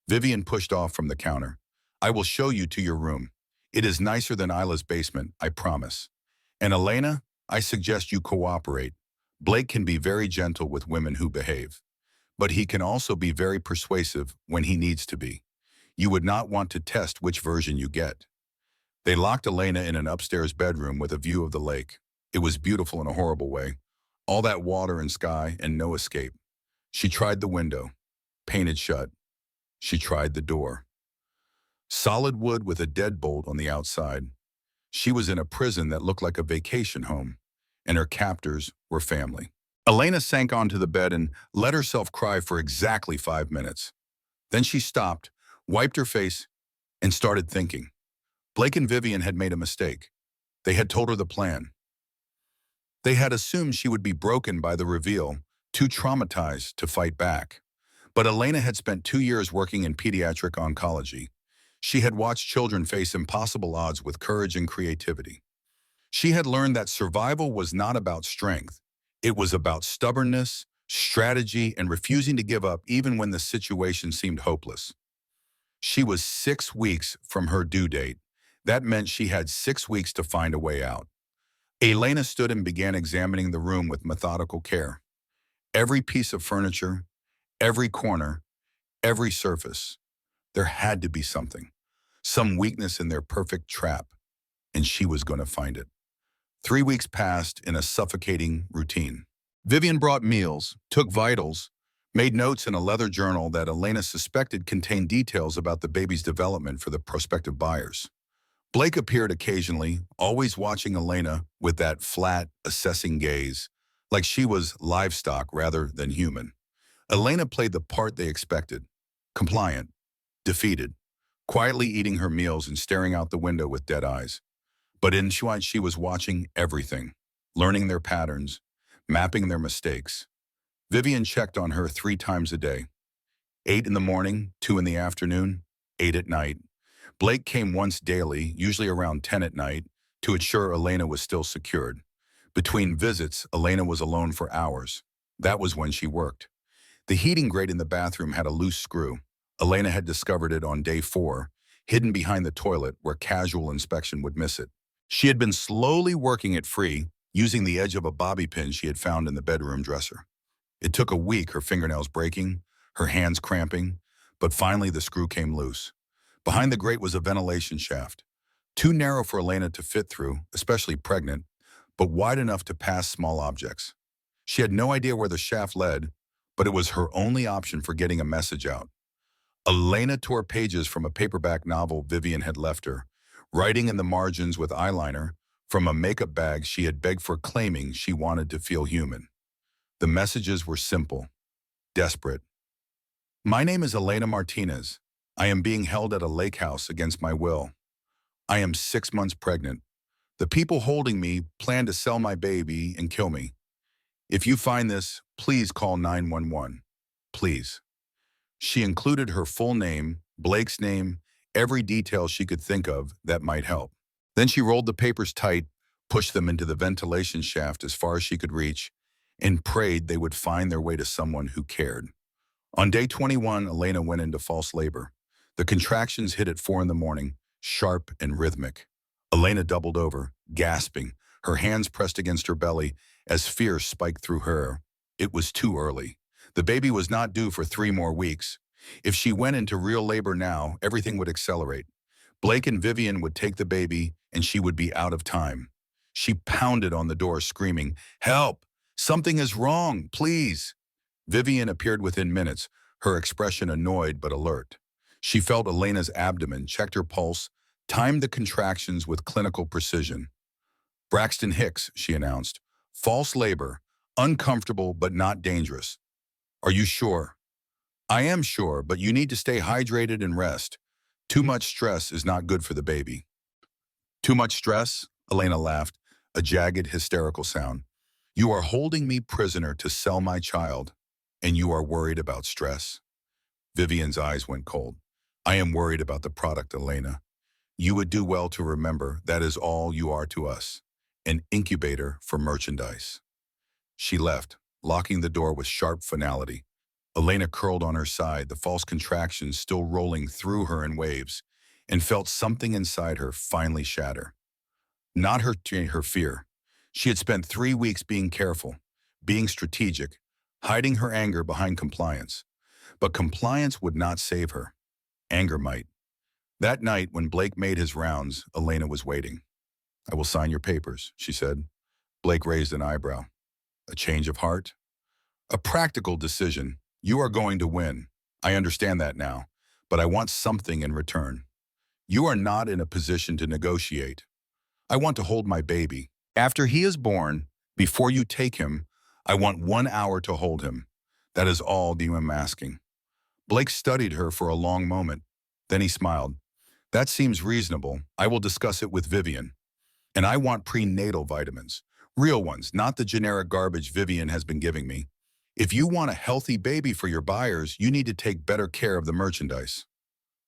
Vivian pushed off from the counter. I will show you to your room. It is nicer than Isla's basement, I promise. And Elena, I suggest you cooperate. Blake can be very gentle with women who behave, but he can also be very persuasive when he needs to be. You would not want to test which version you get. They locked Elena in an upstairs bedroom with a view of the lake. It was beautiful in a horrible way. All that water and sky and no escape. She tried the window, painted shut. She tried the door. Solid wood with a deadbolt on the outside. She was in a prison that looked like a vacation home, and her captors were family. Elena sank onto the bed and let herself cry for exactly 5 minutes. Then she stopped, wiped her face, and started thinking. Blake and Vivian had made a mistake. They had told her the plan. They had assumed she would be broken by the reveal, too traumatized to fight back. But Elena had spent 2 years working in pediatric oncology. She had watched children face impossible odds with courage and creativity. She had learned that survival was not about strength. It was about stubbornness, strategy, and refusing to give up even when the situation seemed hopeless. She was 6 weeks from her due date. That meant she had 6 weeks to find a way out. Elena stood and began examining the room with methodical care. Every piece of furniture, every corner, every surface. There had to be something, some weakness in their perfect trap, and she was going to find it. 3 weeks passed in a suffocating routine. Vivian brought meals, took vitals, made notes in a leather journal that Elena suspected contained details about the baby's development for the prospective buyers. Blake appeared occasionally, always watching Elena with that flat, assessing gaze, like she was livestock rather than human. Elena played the part they expected, compliant, defeated, quietly eating her meals and staring out the window with dead eyes. But in she was watching everything, learning their patterns, mapping their mistakes. Vivian checked on her 3 times a day. 8 in the morning, 2 in the afternoon, 8 at night. Blake came once daily, usually around 10 at night, to ensure Elena was still secured. Between visits, Elena was alone for hours. That was when she worked. The heating grate in the bathroom had a loose screw. Elena had discovered it on day 4, hidden behind the toilet where casual inspection would miss it. She had been slowly working it free, using the edge of a bobby pin she had found in the bedroom dresser. It took a week, her fingernails breaking, her hands cramping, but finally the screw came loose. Behind the grate was a ventilation shaft, too narrow for Elena to fit through, especially pregnant, but wide enough to pass small objects. She had no idea where the shaft led, but it was her only option for getting a message out. Elena tore pages from a paperback novel Vivian had left her, writing in the margins with eyeliner from a makeup bag she had begged for, claiming she wanted to feel human. The messages were simple, desperate. My name is Elena Martinez. I am being held at a lake house against my will. I am 6 months pregnant. The people holding me plan to sell my baby and kill me. If you find this, please call 911. Please. She included her full name, Blake's name, every detail she could think of that might help. Then she rolled the papers tight, pushed them into the ventilation shaft as far as she could reach, and prayed they would find their way to someone who cared. On day 21, Elena went into false labor. The contractions hit at 4 in the morning, sharp and rhythmic. Elena doubled over, gasping, her hands pressed against her belly as fear spiked through her. It was too early. The baby was not due for 3 more weeks. If she went into real labor now, everything would accelerate. Blake and Vivian would take the baby, and she would be out of time. She pounded on the door, screaming, "Help! Something is wrong, please!" Vivian appeared within minutes, her expression annoyed but alert. She felt Elena's abdomen, checked her pulse, timed the contractions with clinical precision. "Braxton Hicks," she announced. "False labor, uncomfortable but not dangerous. Are you sure?" "I am sure, but you need to stay hydrated and rest. Too much stress is not good for the baby." "Too much stress?" Elena laughed, a jagged, hysterical sound. "You are holding me prisoner to sell my child, and you are worried about stress?" Vivian's eyes went cold. "I am worried about the product, Elena. You would do well to remember that is all you are to us, an incubator for merchandise." She left, locking the door with sharp finality. Elena curled on her side, the false contractions still rolling through her in waves, and felt something inside her finally shatter. Not her fear. She had spent 3 weeks being careful, being strategic, hiding her anger behind compliance. But compliance would not save her. Anger might. That night, when Blake made his rounds, Elena was waiting. "I will sign your papers," she said. Blake raised an eyebrow. "A change of heart?" "A practical decision. You are going to win. I understand that now, but I want something in return. You are not in a position to negotiate. I want to hold my baby. After he is born, before you take him, I want 1 hour to hold him. That is all that I am asking." Blake studied her for a long moment. Then he smiled. "That seems reasonable. I will discuss it with Vivian. And I want prenatal vitamins. Real ones, not the generic garbage Vivian has been giving me. If you want a healthy baby for your buyers, you need to take better care of the merchandise."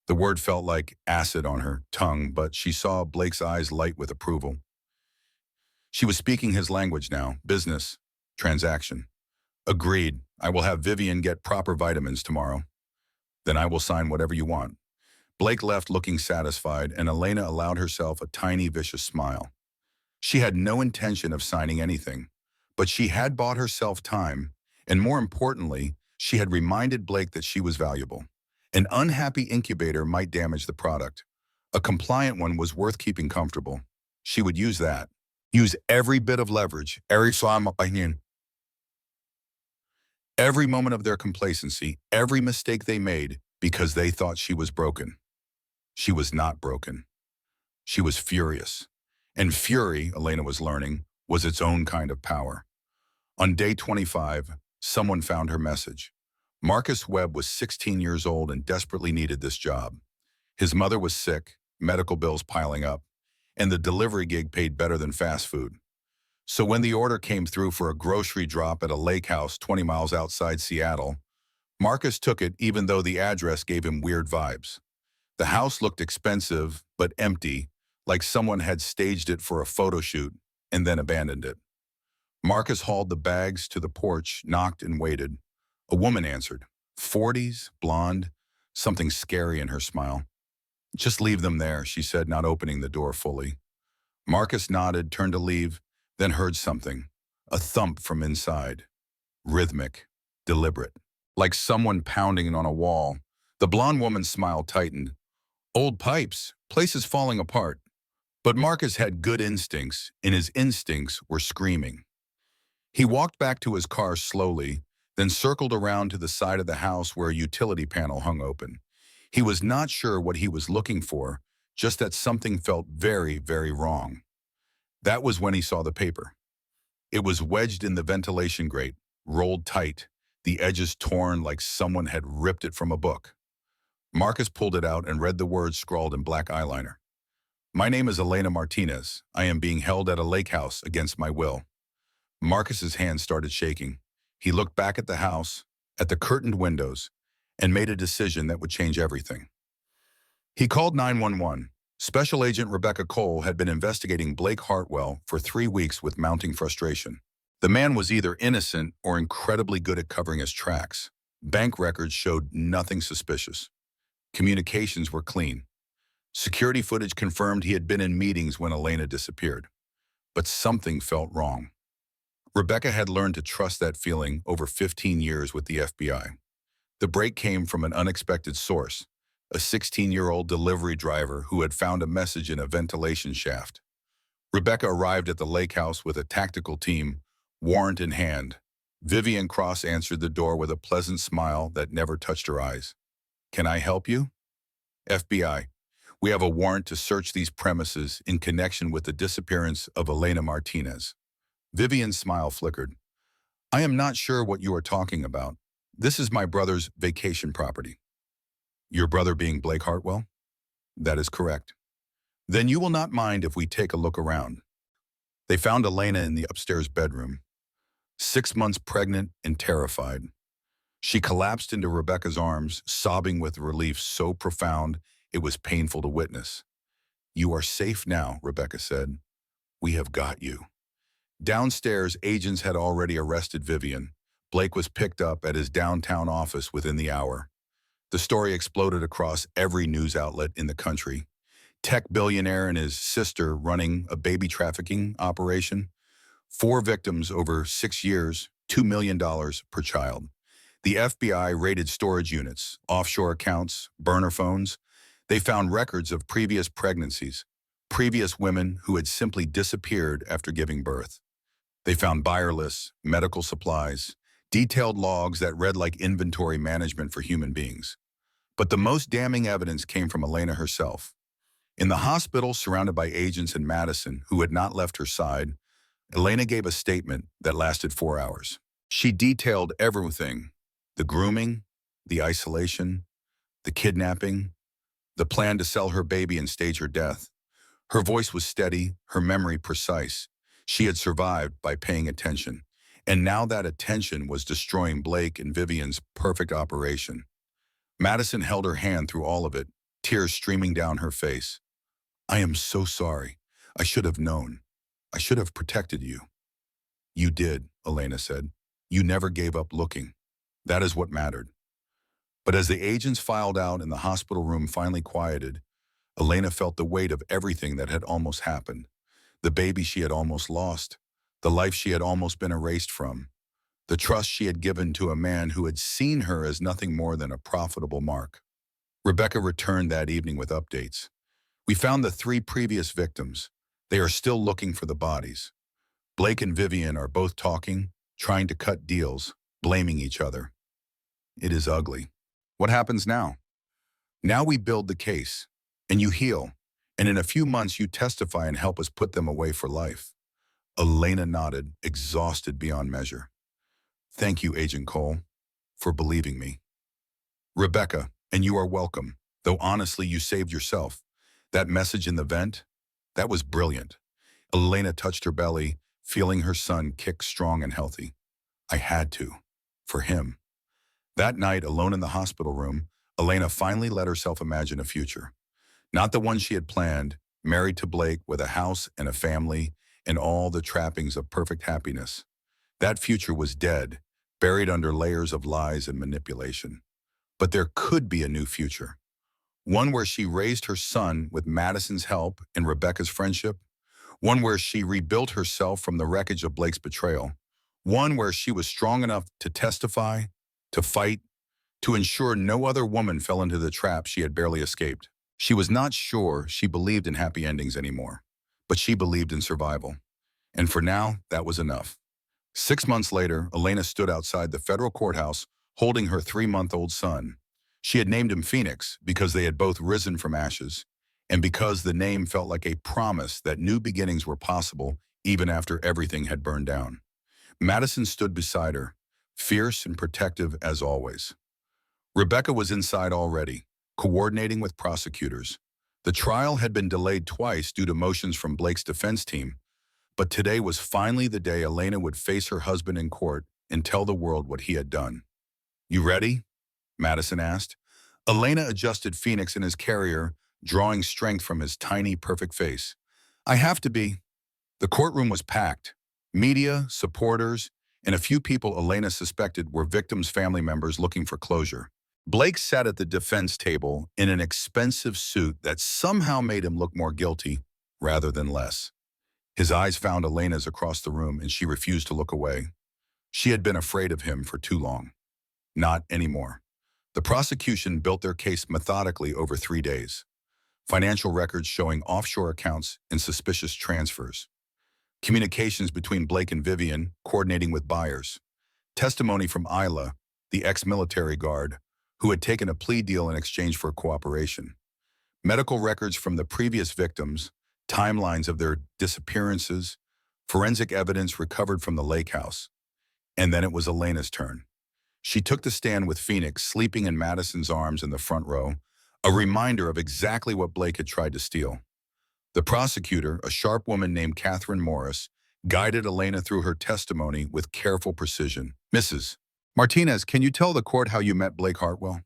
The word felt like acid on her tongue, but she saw Blake's eyes light with approval. She was speaking his language now, business, transaction. "Agreed. I will have Vivian get proper vitamins tomorrow. Then I will sign whatever you want." Blake left looking satisfied, and Elena allowed herself a tiny, vicious smile. She had no intention of signing anything, but she had bought herself time, and more importantly, she had reminded Blake that she was valuable. An unhappy incubator might damage the product. A compliant one was worth keeping comfortable. She would use that. Use every bit of leverage, every moment of their complacency, every mistake they made because they thought she was broken. She was not broken. She was furious. And fury, Elena was learning, was its own kind of power. On day 25, someone found her message. Marcus Webb was 16 years old and desperately needed this job. His mother was sick, medical bills piling up, and the delivery gig paid better than fast food. So when the order came through for a grocery drop at a lake house 20 miles outside Seattle, Marcus took it even though the address gave him weird vibes. The house looked expensive, but empty, like someone had staged it for a photo shoot and then abandoned it. Marcus hauled the bags to the porch, knocked and waited. A woman answered. 40s, blonde, something scary in her smile. "Just leave them there," she said, not opening the door fully. Marcus nodded, turned to leave, then heard something. A thump from inside. Rhythmic, deliberate, like someone pounding on a wall. The blonde woman's smile tightened. Old pipes, places falling apart. But Marcus had good instincts, and his instincts were screaming. He walked back to his car slowly, then circled around to the side of the house where a utility panel hung open. He was not sure what he was looking for, just that something felt very, very wrong. That was when he saw the paper. It was wedged in the ventilation grate, rolled tight, the edges torn like someone had ripped it from a book. Marcus pulled it out and read the words scrawled in black eyeliner. My name is Elena Martinez. I am being held at a lake house against my will. Marcus's hands started shaking. He looked back at the house, at the curtained windows, and made a decision that would change everything. He called 911. Special Agent Rebecca Cole had been investigating Blake Hartwell for 3 weeks with mounting frustration. The man was either innocent or incredibly good at covering his tracks. Bank records showed nothing suspicious. Communications were clean. Security footage confirmed he had been in meetings when Elena disappeared. But something felt wrong. Rebecca had learned to trust that feeling over 15 years with the FBI. The break came from an unexpected source, a 16-year-old delivery driver who had found a message in a ventilation shaft. Rebecca arrived at the lake house with a tactical team, warrant in hand. Vivian Cross answered the door with a pleasant smile that never touched her eyes. Can I help you? FBI, we have a warrant to search these premises in connection with the disappearance of Elena Martinez. Vivian's smile flickered. I am not sure what you are talking about. This is my brother's vacation property. Your brother being Blake Hartwell? That is correct. Then you will not mind if we take a look around. They found Elena in the upstairs bedroom, 6 months pregnant and terrified. She collapsed into Rebecca's arms, sobbing with relief so profound it was painful to witness. You are safe now, Rebecca said. We have got you. Downstairs, agents had already arrested Vivian. Blake was picked up at his downtown office within the hour. The story exploded across every news outlet in the country. Tech billionaire and his sister running a baby trafficking operation. 4 victims over 6 years, $2 million per child. The FBI raided storage units, offshore accounts, burner phones. They found records of previous pregnancies, previous women who had simply disappeared after giving birth. They found buyer lists, medical supplies, detailed logs that read like inventory management for human beings. But the most damning evidence came from Elena herself. In the hospital, surrounded by agents in Madison who had not left her side, Elena gave a statement that lasted 4 hours. She detailed everything: the grooming, the isolation, the kidnapping, the plan to sell her baby and stage her death. Her voice was steady, her memory precise. She had survived by paying attention, and now that attention was destroying Blake and Vivian's perfect operation. Madison held her hand through all of it, tears streaming down her face. I am so sorry. I should have known. I should have protected you. You did, Elena said. You never gave up looking. That is what mattered. But as the agents filed out and the hospital room finally quieted, Elena felt the weight of everything that had almost happened. The baby she had almost lost, the life she had almost been erased from, the trust she had given to a man who had seen her as nothing more than a profitable mark. Rebecca returned that evening with updates. We found the 3 previous victims. They are still looking for the bodies. Blake and Vivian are both talking, trying to cut deals, blaming each other. It is ugly. What happens now? Now we build the case, and you heal, and in a few months you testify and help us put them away for life. Elena nodded, exhausted beyond measure. Thank you, Agent Cole, for believing me. Rebecca, and you are welcome, though honestly you saved yourself. That message in the vent, that was brilliant. Elena touched her belly, feeling her son kick strong and healthy. I had to, for him. That night, alone in the hospital room, Elena finally let herself imagine a future. Not the one she had planned, married to Blake with a house and a family and all the trappings of perfect happiness. That future was dead, buried under layers of lies and manipulation. But there could be a new future. One where she raised her son with Madison's help and Rebecca's friendship. One where she rebuilt herself from the wreckage of Blake's betrayal. One where she was strong enough to testify, to fight, to ensure no other woman fell into the trap she had barely escaped. She was not sure she believed in happy endings anymore, but she believed in survival. And for now, that was enough. 6 months later, Elena stood outside the federal courthouse holding her 3-month-old son. She had named him Phoenix because they had both risen from ashes, and because the name felt like a promise that new beginnings were possible even after everything had burned down. Madison stood beside her, fierce and protective as always. Rebecca was inside already, coordinating with prosecutors. The trial had been delayed twice due to motions from Blake's defense team, but today was finally the day Elena would face her husband in court and tell the world what he had done. "You ready?" Madison asked. Elena adjusted Phoenix in his carrier, drawing strength from his tiny, perfect face. "I have to be." The courtroom was packed. Media, supporters, and a few people Elena suspected were victims' family members looking for closure. Blake sat at the defense table in an expensive suit that somehow made him look more guilty rather than less. His eyes found Elena's across the room, and she refused to look away. She had been afraid of him for too long. Not anymore. The prosecution built their case methodically over 3 days. Financial records showing offshore accounts and suspicious transfers. Communications between Blake and Vivian, coordinating with buyers. Testimony from Isla, the ex-military guard, who had taken a plea deal in exchange for cooperation. Medical records from the previous victims, timelines of their disappearances, forensic evidence recovered from the lake house. And then it was Elena's turn. She took the stand with Phoenix sleeping in Madison's arms in the front row, a reminder of exactly what Blake had tried to steal. The prosecutor, a sharp woman named Catherine Morris, guided Elena through her testimony with careful precision. "Mrs. Martinez, can you tell the court how you met Blake Hartwell?"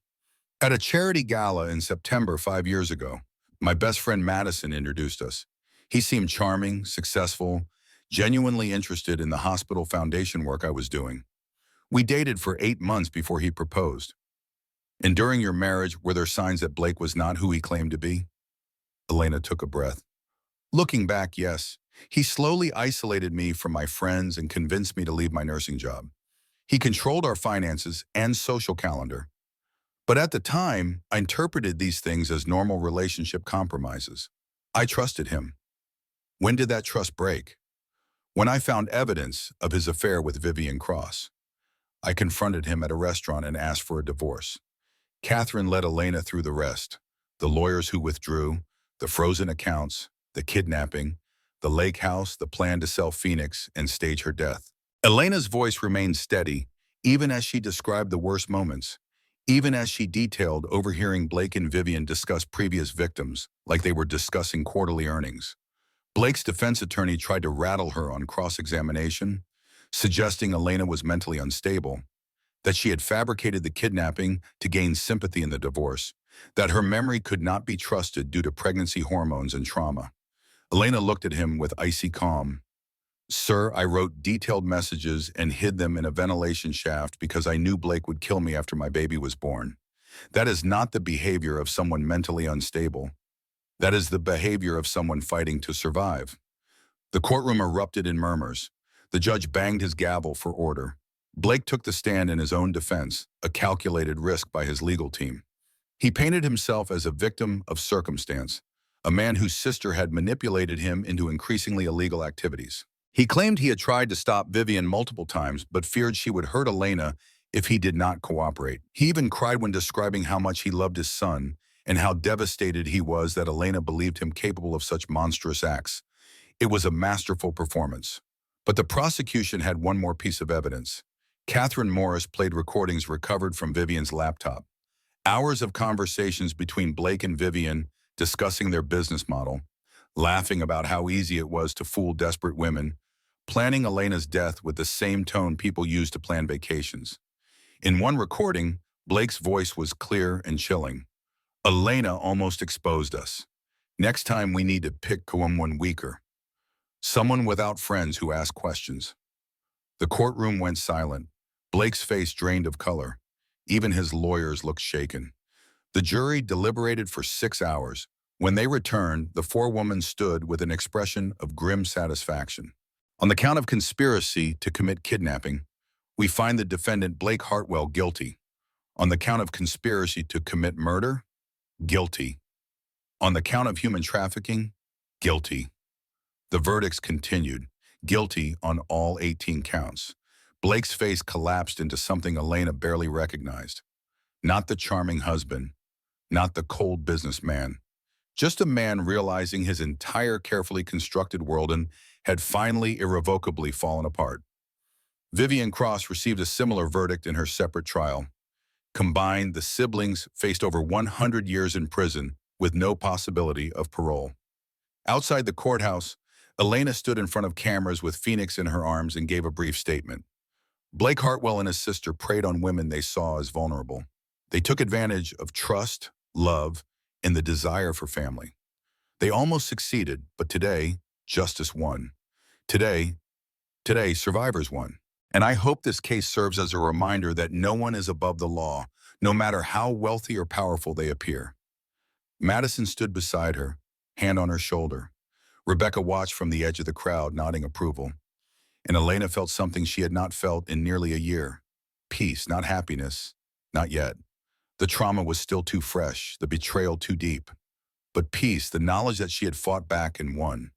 "At a charity gala in September 5 years ago, my best friend Madison introduced us. He seemed charming, successful, genuinely interested in the hospital foundation work I was doing. We dated for 8 months before he proposed." "And during your marriage, were there signs that Blake was not who he claimed to be?" Elena took a breath. "Looking back, yes. He slowly isolated me from my friends and convinced me to leave my nursing job. He controlled our finances and social calendar. But at the time, I interpreted these things as normal relationship compromises. I trusted him. When did that trust break? When I found evidence of his affair with Vivian Cross. I confronted him at a restaurant and asked for a divorce. Catherine led Elena through the rest. The lawyers who withdrew, the frozen accounts, the kidnapping, the lake house, the plan to sell Phoenix and stage her death. Elena's voice remained steady, even as she described the worst moments, even as she detailed overhearing Blake and Vivian discuss previous victims like they were discussing quarterly earnings. Blake's defense attorney tried to rattle her on cross-examination, suggesting Elena was mentally unstable, that she had fabricated the kidnapping to gain sympathy in the divorce, that her memory could not be trusted due to pregnancy hormones and trauma. Elena looked at him with icy calm. "Sir, I wrote detailed messages and hid them in a ventilation shaft because I knew Blake would kill me after my baby was born. That is not the behavior of someone mentally unstable. That is the behavior of someone fighting to survive." The courtroom erupted in murmurs. The judge banged his gavel for order. Blake took the stand in his own defense, a calculated risk by his legal team. He painted himself as a victim of circumstance, a man whose sister had manipulated him into increasingly illegal activities. He claimed he had tried to stop Vivian multiple times, but feared she would hurt Elena if he did not cooperate. He even cried when describing how much he loved his son and how devastated he was that Elena believed him capable of such monstrous acts. It was a masterful performance. But the prosecution had one more piece of evidence. Catherine Morris played recordings recovered from Vivian's laptop. Hours of conversations between Blake and Vivian discussing their business model, laughing about how easy it was to fool desperate women, planning Elena's death with the same tone people use to plan vacations. In one recording, Blake's voice was clear and chilling. "Elena almost exposed us. Next time we need to pick someone weaker. Someone without friends who ask questions." The courtroom went silent. Blake's face drained of color. Even his lawyers looked shaken. The jury deliberated for 6 hours. When they returned, the four women stood with an expression of grim satisfaction. "On the count of conspiracy to commit kidnapping, we find the defendant Blake Hartwell guilty. On the count of conspiracy to commit murder, guilty. On the count of human trafficking, guilty." The verdicts continued, guilty on all 18 counts. Blake's face collapsed into something Elena barely recognized. Not the charming husband, not the cold businessman, just a man realizing his entire carefully constructed world and had finally irrevocably fallen apart. Vivian Cross received a similar verdict in her separate trial. Combined, the siblings faced over 100 years in prison with no possibility of parole. Outside the courthouse, Elena stood in front of cameras with Phoenix in her arms and gave a brief statement. Blake Hartwell and his sister preyed on women they saw as vulnerable. They took advantage of trust, love, and the desire for family. They almost succeeded, but today, justice won. Today, survivors won. And I hope this case serves as a reminder that no one is above the law, no matter how wealthy or powerful they appear. Madison stood beside her, hand on her shoulder. Rebecca watched from the edge of the crowd, nodding approval. And Elena felt something she had not felt in nearly a year. Peace, not happiness. Not yet. The trauma was still too fresh, the betrayal too deep. But peace, the knowledge that she had fought back and won.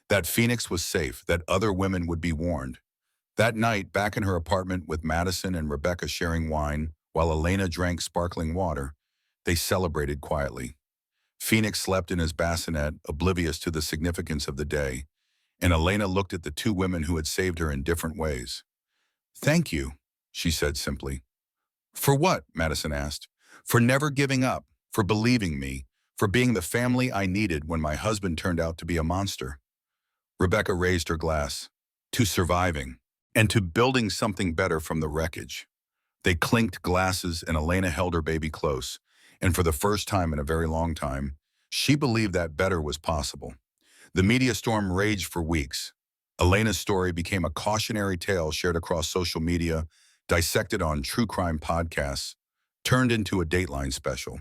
That Phoenix was safe, that other women would be warned. That night, back in her apartment with Madison and Rebecca sharing wine, while Elena drank sparkling water, they celebrated quietly. Phoenix slept in his bassinet, oblivious to the significance of the day, and Elena looked at the two women who had saved her in different ways. "Thank you," she said simply. "For what?" Madison asked. "For never giving up, for believing me, for being the family I needed when my husband turned out to be a monster." Rebecca raised her glass. "To surviving, and to building something better from the wreckage." They clinked glasses and Elena held her baby close, and for the first time in a very long time, she believed that better was possible. The media storm raged for weeks. Elena's story became a cautionary tale shared across social media, dissected on true crime podcasts, turned into a Dateline special.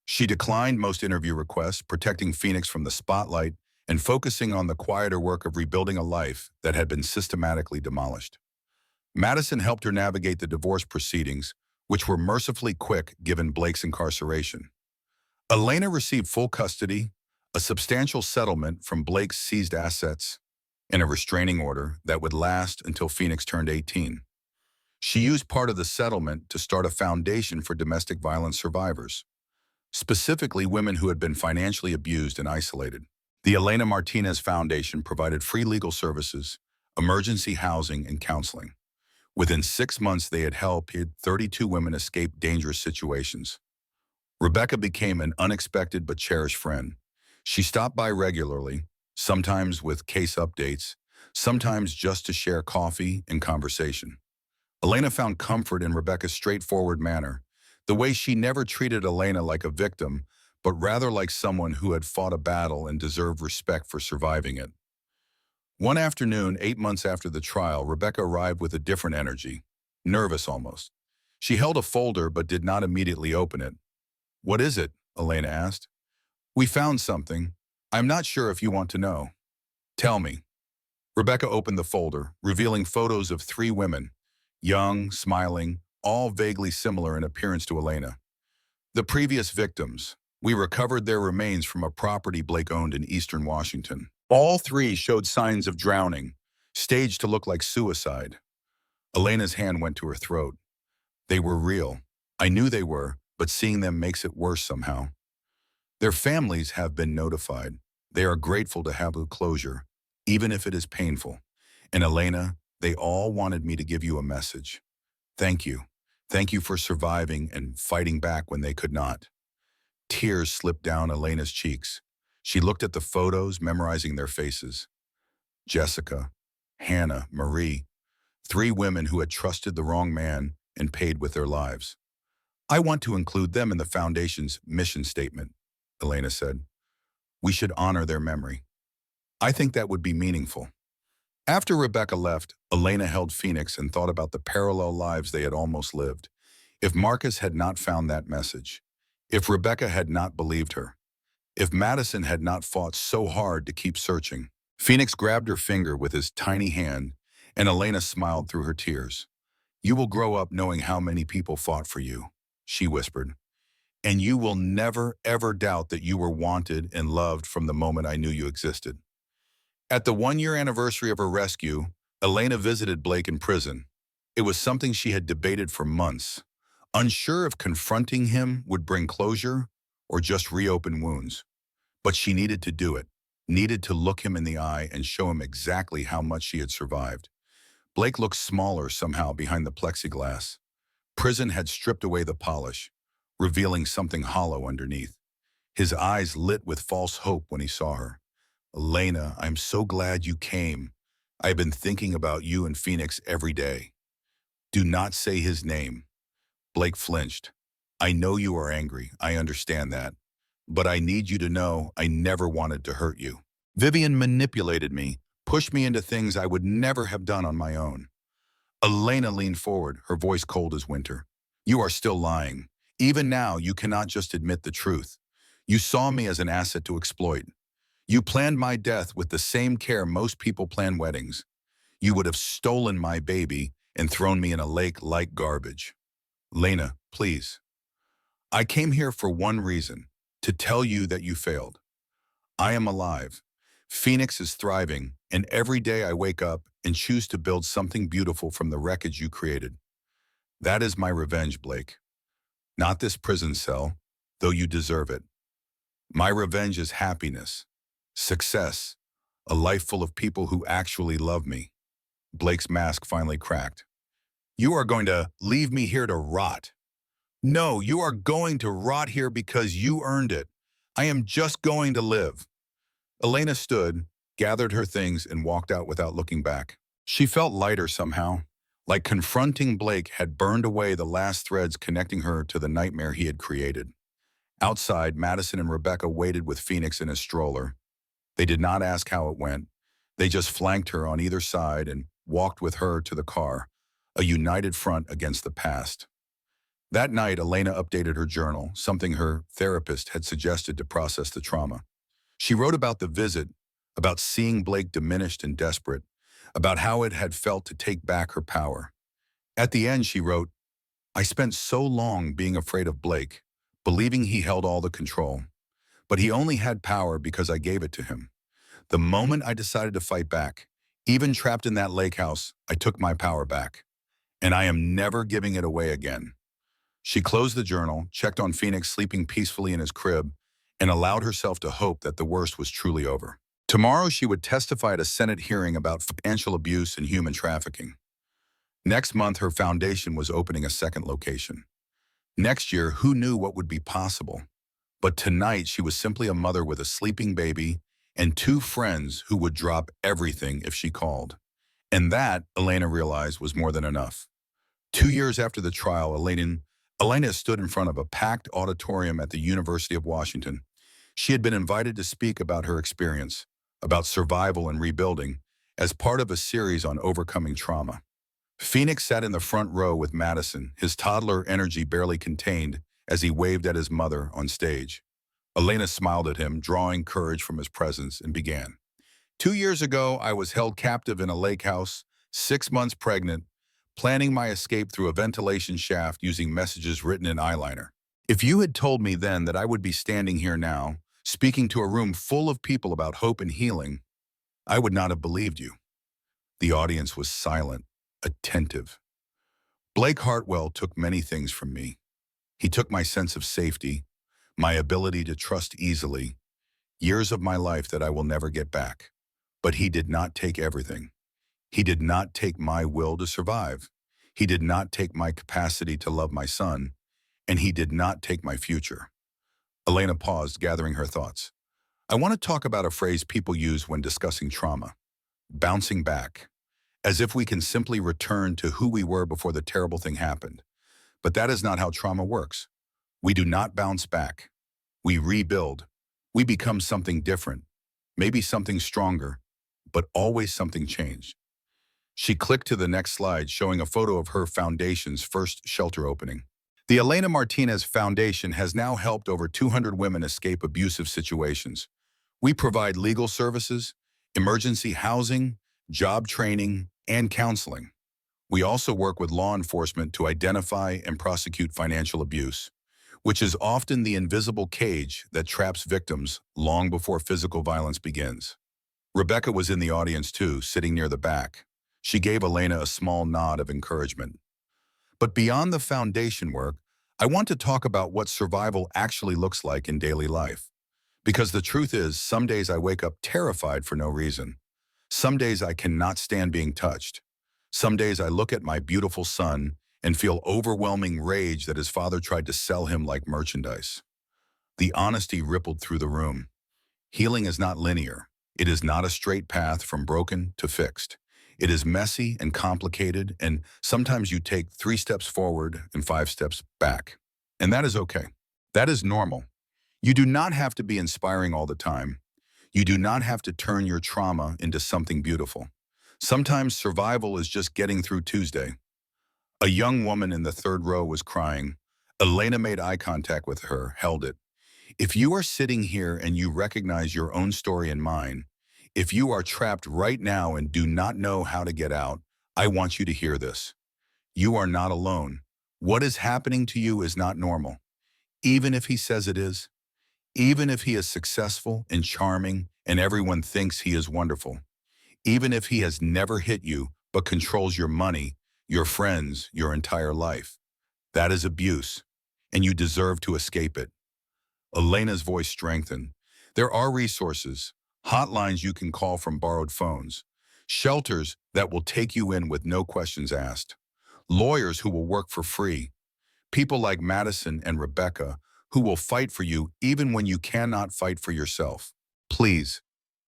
She declined most interview requests, protecting Phoenix from the spotlight and focusing on the quieter work of rebuilding a life that had been systematically demolished. Madison helped her navigate the divorce proceedings, which were mercifully quick given Blake's incarceration. Elena received full custody, a substantial settlement from Blake's seized assets, and a restraining order that would last until Phoenix turned 18. She used part of the settlement to start a foundation for domestic violence survivors, specifically women who had been financially abused and isolated. The Elena Martinez Foundation provided free legal services, emergency housing, and counseling. Within 6 months, they had helped 32 women escape dangerous situations. Rebecca became an unexpected but cherished friend. She stopped by regularly, sometimes with case updates, sometimes just to share coffee and conversation. Elena found comfort in Rebecca's straightforward manner, the way she never treated Elena like a victim, but rather like someone who had fought a battle and deserved respect for surviving it. One afternoon, 8 months after the trial, Rebecca arrived with a different energy, nervous almost. She held a folder but did not immediately open it. "What is it?" Elena asked. "We found something. I'm not sure if you want to know." "Tell me." Rebecca opened the folder, revealing photos of 3 women, young, smiling, all vaguely similar in appearance to Elena. The previous victims. We recovered their remains from a property Blake owned in eastern Washington. All 3 showed signs of drowning, staged to look like suicide. Elena's hand went to her throat. They were real. I knew they were, but seeing them makes it worse somehow. Their families have been notified. They are grateful to have a closure, even if it is painful. And Elena, they all wanted me to give you a message. Thank you. Thank you for surviving and fighting back when they could not. Tears slipped down Elena's cheeks. She looked at the photos, memorizing their faces. Jessica, Hannah, Marie, 3 women who had trusted the wrong man and paid with their lives. I want to include them in the Foundation's mission statement, Elena said. We should honor their memory. I think that would be meaningful. After Rebecca left, Elena held Phoenix and thought about the parallel lives they had almost lived. If Marcus had not found that message, if Rebecca had not believed her, if Madison had not fought so hard to keep searching. Phoenix grabbed her finger with his tiny hand, and Elena smiled through her tears. You will grow up knowing how many people fought for you, she whispered. And you will never, ever doubt that you were wanted and loved from the moment I knew you existed. At the 1-year anniversary of her rescue, Elena visited Blake in prison. It was something she had debated for months, unsure if confronting him would bring closure or just reopen wounds. But she needed to do it, needed to look him in the eye and show him exactly how much she had survived. Blake looked smaller somehow behind the plexiglass. Prison had stripped away the polish, revealing something hollow underneath. His eyes lit with false hope when he saw her. "Elena, I'm so glad you came. I've been thinking about you and Phoenix every day." "Do not say his name." Blake flinched. "I know you are angry. I understand that. But I need you to know I never wanted to hurt you. Vivian manipulated me, pushed me into things I would never have done on my own." Elena leaned forward, her voice cold as winter. "You are still lying. Even now, you cannot just admit the truth. You saw me as an asset to exploit. You planned my death with the same care most people plan weddings. You would have stolen my baby and thrown me in a lake like garbage." "Lena, please. I came here for one reason, to tell you that you failed. I am alive. Phoenix is thriving, and every day I wake up and choose to build something beautiful from the wreckage you created. That is my revenge, Blake. Not this prison cell, though you deserve it. My revenge is happiness, success, a life full of people who actually love me." Blake's mask finally cracked. "You are going to leave me here to rot." "No, you are going to rot here because you earned it. I am just going to live." Elena stood, gathered her things, and walked out without looking back. She felt lighter somehow, like confronting Blake had burned away the last threads connecting her to the nightmare he had created. Outside, Madison and Rebecca waited with Phoenix in his stroller. They did not ask how it went. They just flanked her on either side and walked with her to the car, a united front against the past. That night, Elena updated her journal, something her therapist had suggested to process the trauma. She wrote about the visit, about seeing Blake diminished and desperate, about how it had felt to take back her power. At the end, she wrote, "I spent so long being afraid of Blake, believing he held all the control. But he only had power because I gave it to him. The moment I decided to fight back, even trapped in that lake house, I took my power back. And I am never giving it away again." She closed the journal, checked on Phoenix sleeping peacefully in his crib, and allowed herself to hope that the worst was truly over. Tomorrow, she would testify at a Senate hearing about financial abuse and human trafficking. Next month, her foundation was opening a second location. Next year, who knew what would be possible? But tonight, she was simply a mother with a sleeping baby and two friends who would drop everything if she called. And that, Elena realized, was more than enough. 2 years after the trial, Elena stood in front of a packed auditorium at the University of Washington. She had been invited to speak about her experience, about survival and rebuilding, as part of a series on overcoming trauma. Phoenix sat in the front row with Madison, his toddler energy barely contained as he waved at his mother on stage. Elena smiled at him, drawing courage from his presence, and began. "2 years ago, I was held captive in a lake house, 6 months pregnant, planning my escape through a ventilation shaft using messages written in eyeliner. If you had told me then that I would be standing here now, speaking to a room full of people about hope and healing, I would not have believed you." The audience was silent, attentive. "Blake Hartwell took many things from me. He took my sense of safety, my ability to trust easily, years of my life that I will never get back. But he did not take everything. He did not take my will to survive. He did not take my capacity to love my son, and he did not take my future." Elena paused, gathering her thoughts. "I want to talk about a phrase people use when discussing trauma: bouncing back, as if we can simply return to who we were before the terrible thing happened. But that is not how trauma works. We do not bounce back. We rebuild. We become something different, maybe something stronger, but always something changed." She clicked to the next slide, showing a photo of her foundation's first shelter opening. The Elena Martinez Foundation has now helped over 200 women escape abusive situations. We provide legal services, emergency housing, job training, and counseling. We also work with law enforcement to identify and prosecute financial abuse, which is often the invisible cage that traps victims long before physical violence begins. Rebecca was in the audience too, sitting near the back. She gave Elena a small nod of encouragement. But beyond the foundation work, I want to talk about what survival actually looks like in daily life. Because the truth is, some days I wake up terrified for no reason. Some days I cannot stand being touched. Some days I look at my beautiful son and feel overwhelming rage that his father tried to sell him like merchandise. The honesty rippled through the room. Healing is not linear. It is not a straight path from broken to fixed. It is messy and complicated, and sometimes you take 3 steps forward and 5 steps back. And that is okay. That is normal. You do not have to be inspiring all the time. You do not have to turn your trauma into something beautiful. Sometimes survival is just getting through Tuesday. A young woman in the third row was crying. Elena made eye contact with her, held it. If you are sitting here and you recognize your own story and mine, if you are trapped right now and do not know how to get out, I want you to hear this. You are not alone. What is happening to you is not normal. Even if he says it is, even if he is successful and charming and everyone thinks he is wonderful, even if he has never hit you but controls your money, your friends, your entire life, that is abuse, and you deserve to escape it. Elena's voice strengthened. There are resources, hotlines you can call from borrowed phones, shelters that will take you in with no questions asked, lawyers who will work for free, people like Madison and Rebecca who will fight for you even when you cannot fight for yourself. Please,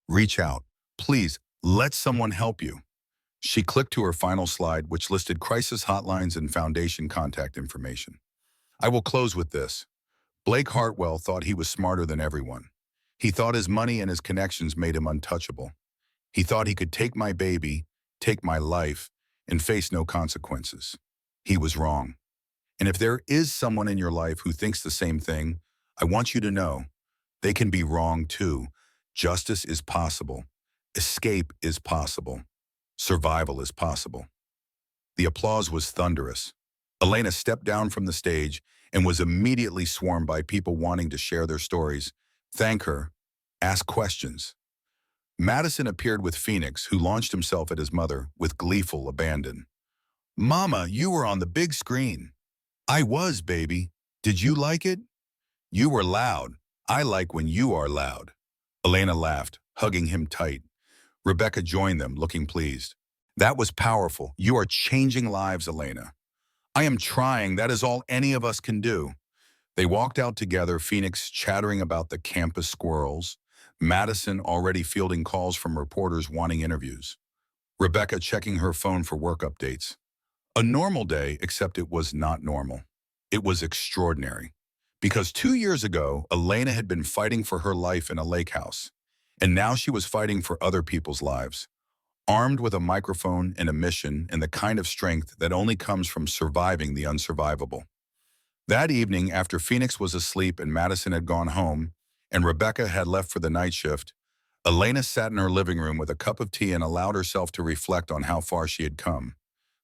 reach out. Please, let someone help you. She clicked to her final slide, which listed crisis hotlines and foundation contact information. I will close with this. Blake Hartwell thought he was smarter than everyone. He thought his money and his connections made him untouchable. He thought he could take my baby, take my life, and face no consequences. He was wrong. And if there is someone in your life who thinks the same thing, I want you to know they can be wrong too. Justice is possible. Escape is possible. Survival is possible. The applause was thunderous. Elena stepped down from the stage and was immediately swarmed by people wanting to share their stories, thank her, ask questions. Madison appeared with Phoenix, who launched himself at his mother with gleeful abandon. Mama, you were on the big screen. I was, baby. Did you like it? You were loud. I like when you are loud. Elena laughed, hugging him tight. Rebecca joined them, looking pleased. That was powerful. You are changing lives, Elena. I am trying. That is all any of us can do. They walked out together, Phoenix chattering about the campus squirrels, Madison already fielding calls from reporters wanting interviews, Rebecca checking her phone for work updates. A normal day, except it was not normal. It was extraordinary. Because 2 years ago, Elena had been fighting for her life in a lake house, and now she was fighting for other people's lives, armed with a microphone and a mission and the kind of strength that only comes from surviving the unsurvivable. That evening, after Phoenix was asleep and Madison had gone home, and Rebecca had left for the night shift, Elena sat in her living room with a cup of tea and allowed herself to reflect on how far she had come.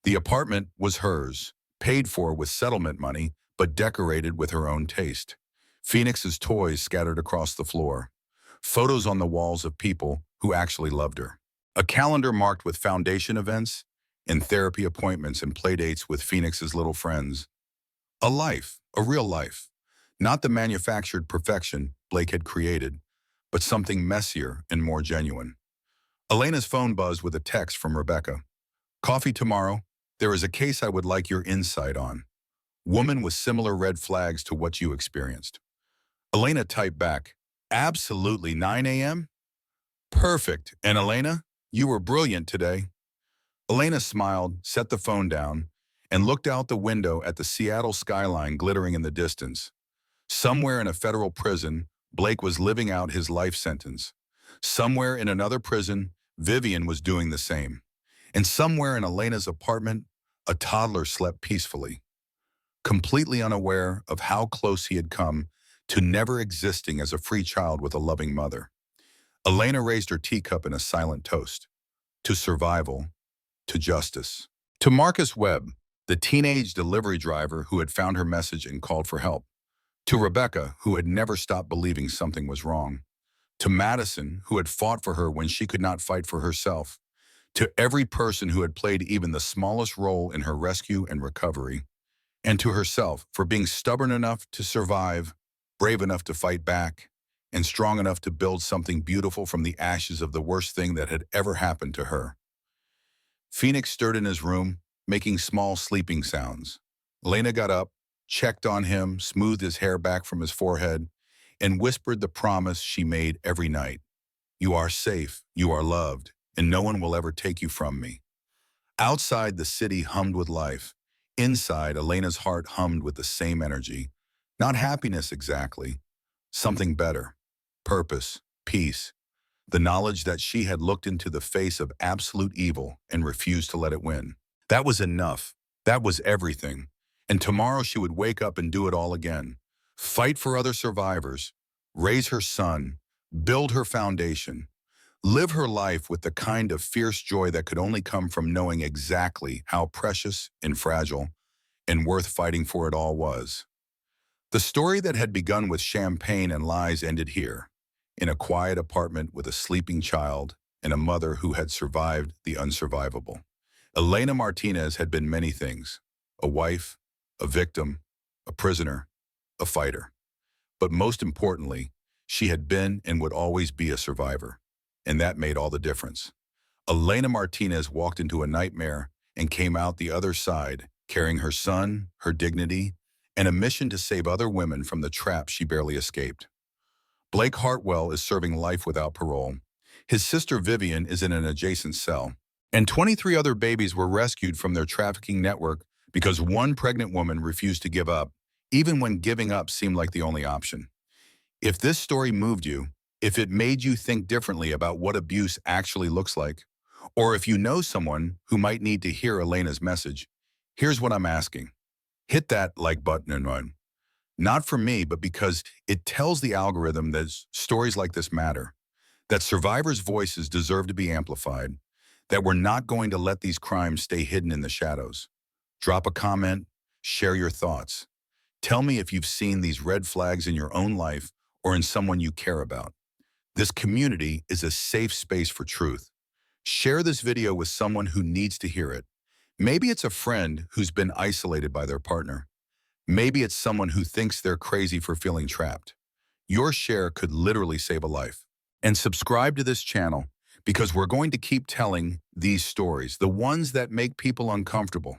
The apartment was hers, paid for with settlement money, but decorated with her own taste. Phoenix's toys scattered across the floor. Photos on the walls of people who actually loved her. A calendar marked with foundation events and therapy appointments and playdates with Phoenix's little friends. A life, a real life. Not the manufactured perfection Blake had created, but something messier and more genuine. Elena's phone buzzed with a text from Rebecca. Coffee tomorrow? There is a case I would like your insight on. Woman with similar red flags to what you experienced. Elena typed back, absolutely 9 a.m.? Perfect. And Elena, you were brilliant today. Elena smiled, set the phone down, and looked out the window at the Seattle skyline glittering in the distance. Somewhere in a federal prison, Blake was living out his life sentence. Somewhere in another prison, Vivian was doing the same. And somewhere in Elena's apartment, a toddler slept peacefully, completely unaware of how close he had come to never existing as a free child with a loving mother. Elena raised her teacup in a silent toast. To survival, to justice. To Marcus Webb, the teenage delivery driver who had found her message and called for help. To Rebecca, who had never stopped believing something was wrong. To Madison, who had fought for her when she could not fight for herself. To every person who had played even the smallest role in her rescue and recovery, and to herself for being stubborn enough to survive, brave enough to fight back, and strong enough to build something beautiful from the ashes of the worst thing that had ever happened to her. Phoenix stirred in his room, making small sleeping sounds. Elena got up, checked on him, smoothed his hair back from his forehead, and whispered the promise she made every night. You are safe, you are loved, and no one will ever take you from me. Outside, the city hummed with life. Inside, Elena's heart hummed with the same energy. Not happiness exactly, something better. Purpose, peace, the knowledge that she had looked into the face of absolute evil and refused to let it win. That was enough. That was everything. And tomorrow she would wake up and do it all again. Fight for other survivors, raise her son, build her foundation, live her life with the kind of fierce joy that could only come from knowing exactly how precious and fragile and worth fighting for it all was. The story that had begun with champagne and lies ended here, in a quiet apartment with a sleeping child and a mother who had survived the unsurvivable. Elena Martinez had been many things: a wife, a victim, a prisoner, a fighter. But most importantly, she had been and would always be a survivor. And that made all the difference. Elena Martinez walked into a nightmare and came out the other side, carrying her son, her dignity, and a mission to save other women from the trap she barely escaped. Blake Hartwell is serving life without parole. His sister Vivian is in an adjacent cell. And 23 other babies were rescued from their trafficking network because one pregnant woman refused to give up, even when giving up seemed like the only option. If this story moved you, if it made you think differently about what abuse actually looks like, or if you know someone who might need to hear Elena's message, here's what I'm asking. Hit that like button and run. Not for me, but because it tells the algorithm that stories like this matter, that survivors' voices deserve to be amplified, that we're not going to let these crimes stay hidden in the shadows. Drop a comment, share your thoughts. Tell me if you've seen these red flags in your own life or in someone you care about. This community is a safe space for truth. Share this video with someone who needs to hear it. Maybe it's a friend who's been isolated by their partner. Maybe it's someone who thinks they're crazy for feeling trapped. Your share could literally save a life. And subscribe to this channel because we're going to keep telling these stories, the ones that make people uncomfortable,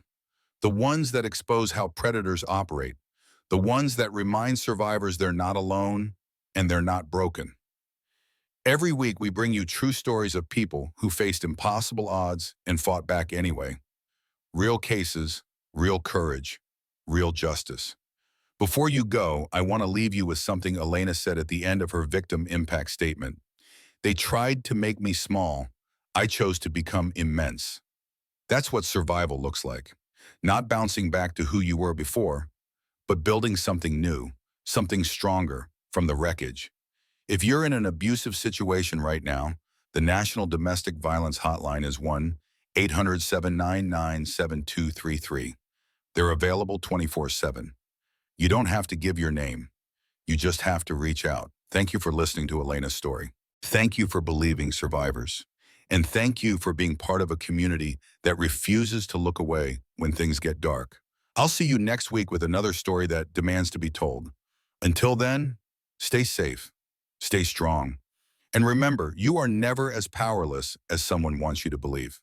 the ones that expose how predators operate, the ones that remind survivors they're not alone and they're not broken. Every week, we bring you true stories of people who faced impossible odds and fought back anyway. Real cases, real courage, real justice. Before you go, I want to leave you with something Elena said at the end of her victim impact statement. They tried to make me small. I chose to become immense. That's what survival looks like. Not bouncing back to who you were before, but building something new, something stronger from the wreckage. If you're in an abusive situation right now, the National Domestic Violence Hotline is 1-800-799-7233. They're available 24/7. You don't have to give your name. You just have to reach out. Thank you for listening to Elena's story. Thank you for believing survivors. And thank you for being part of a community that refuses to look away when things get dark. I'll see you next week with another story that demands to be told. Until then, stay safe. Stay strong. And remember, you are never as powerless as someone wants you to believe.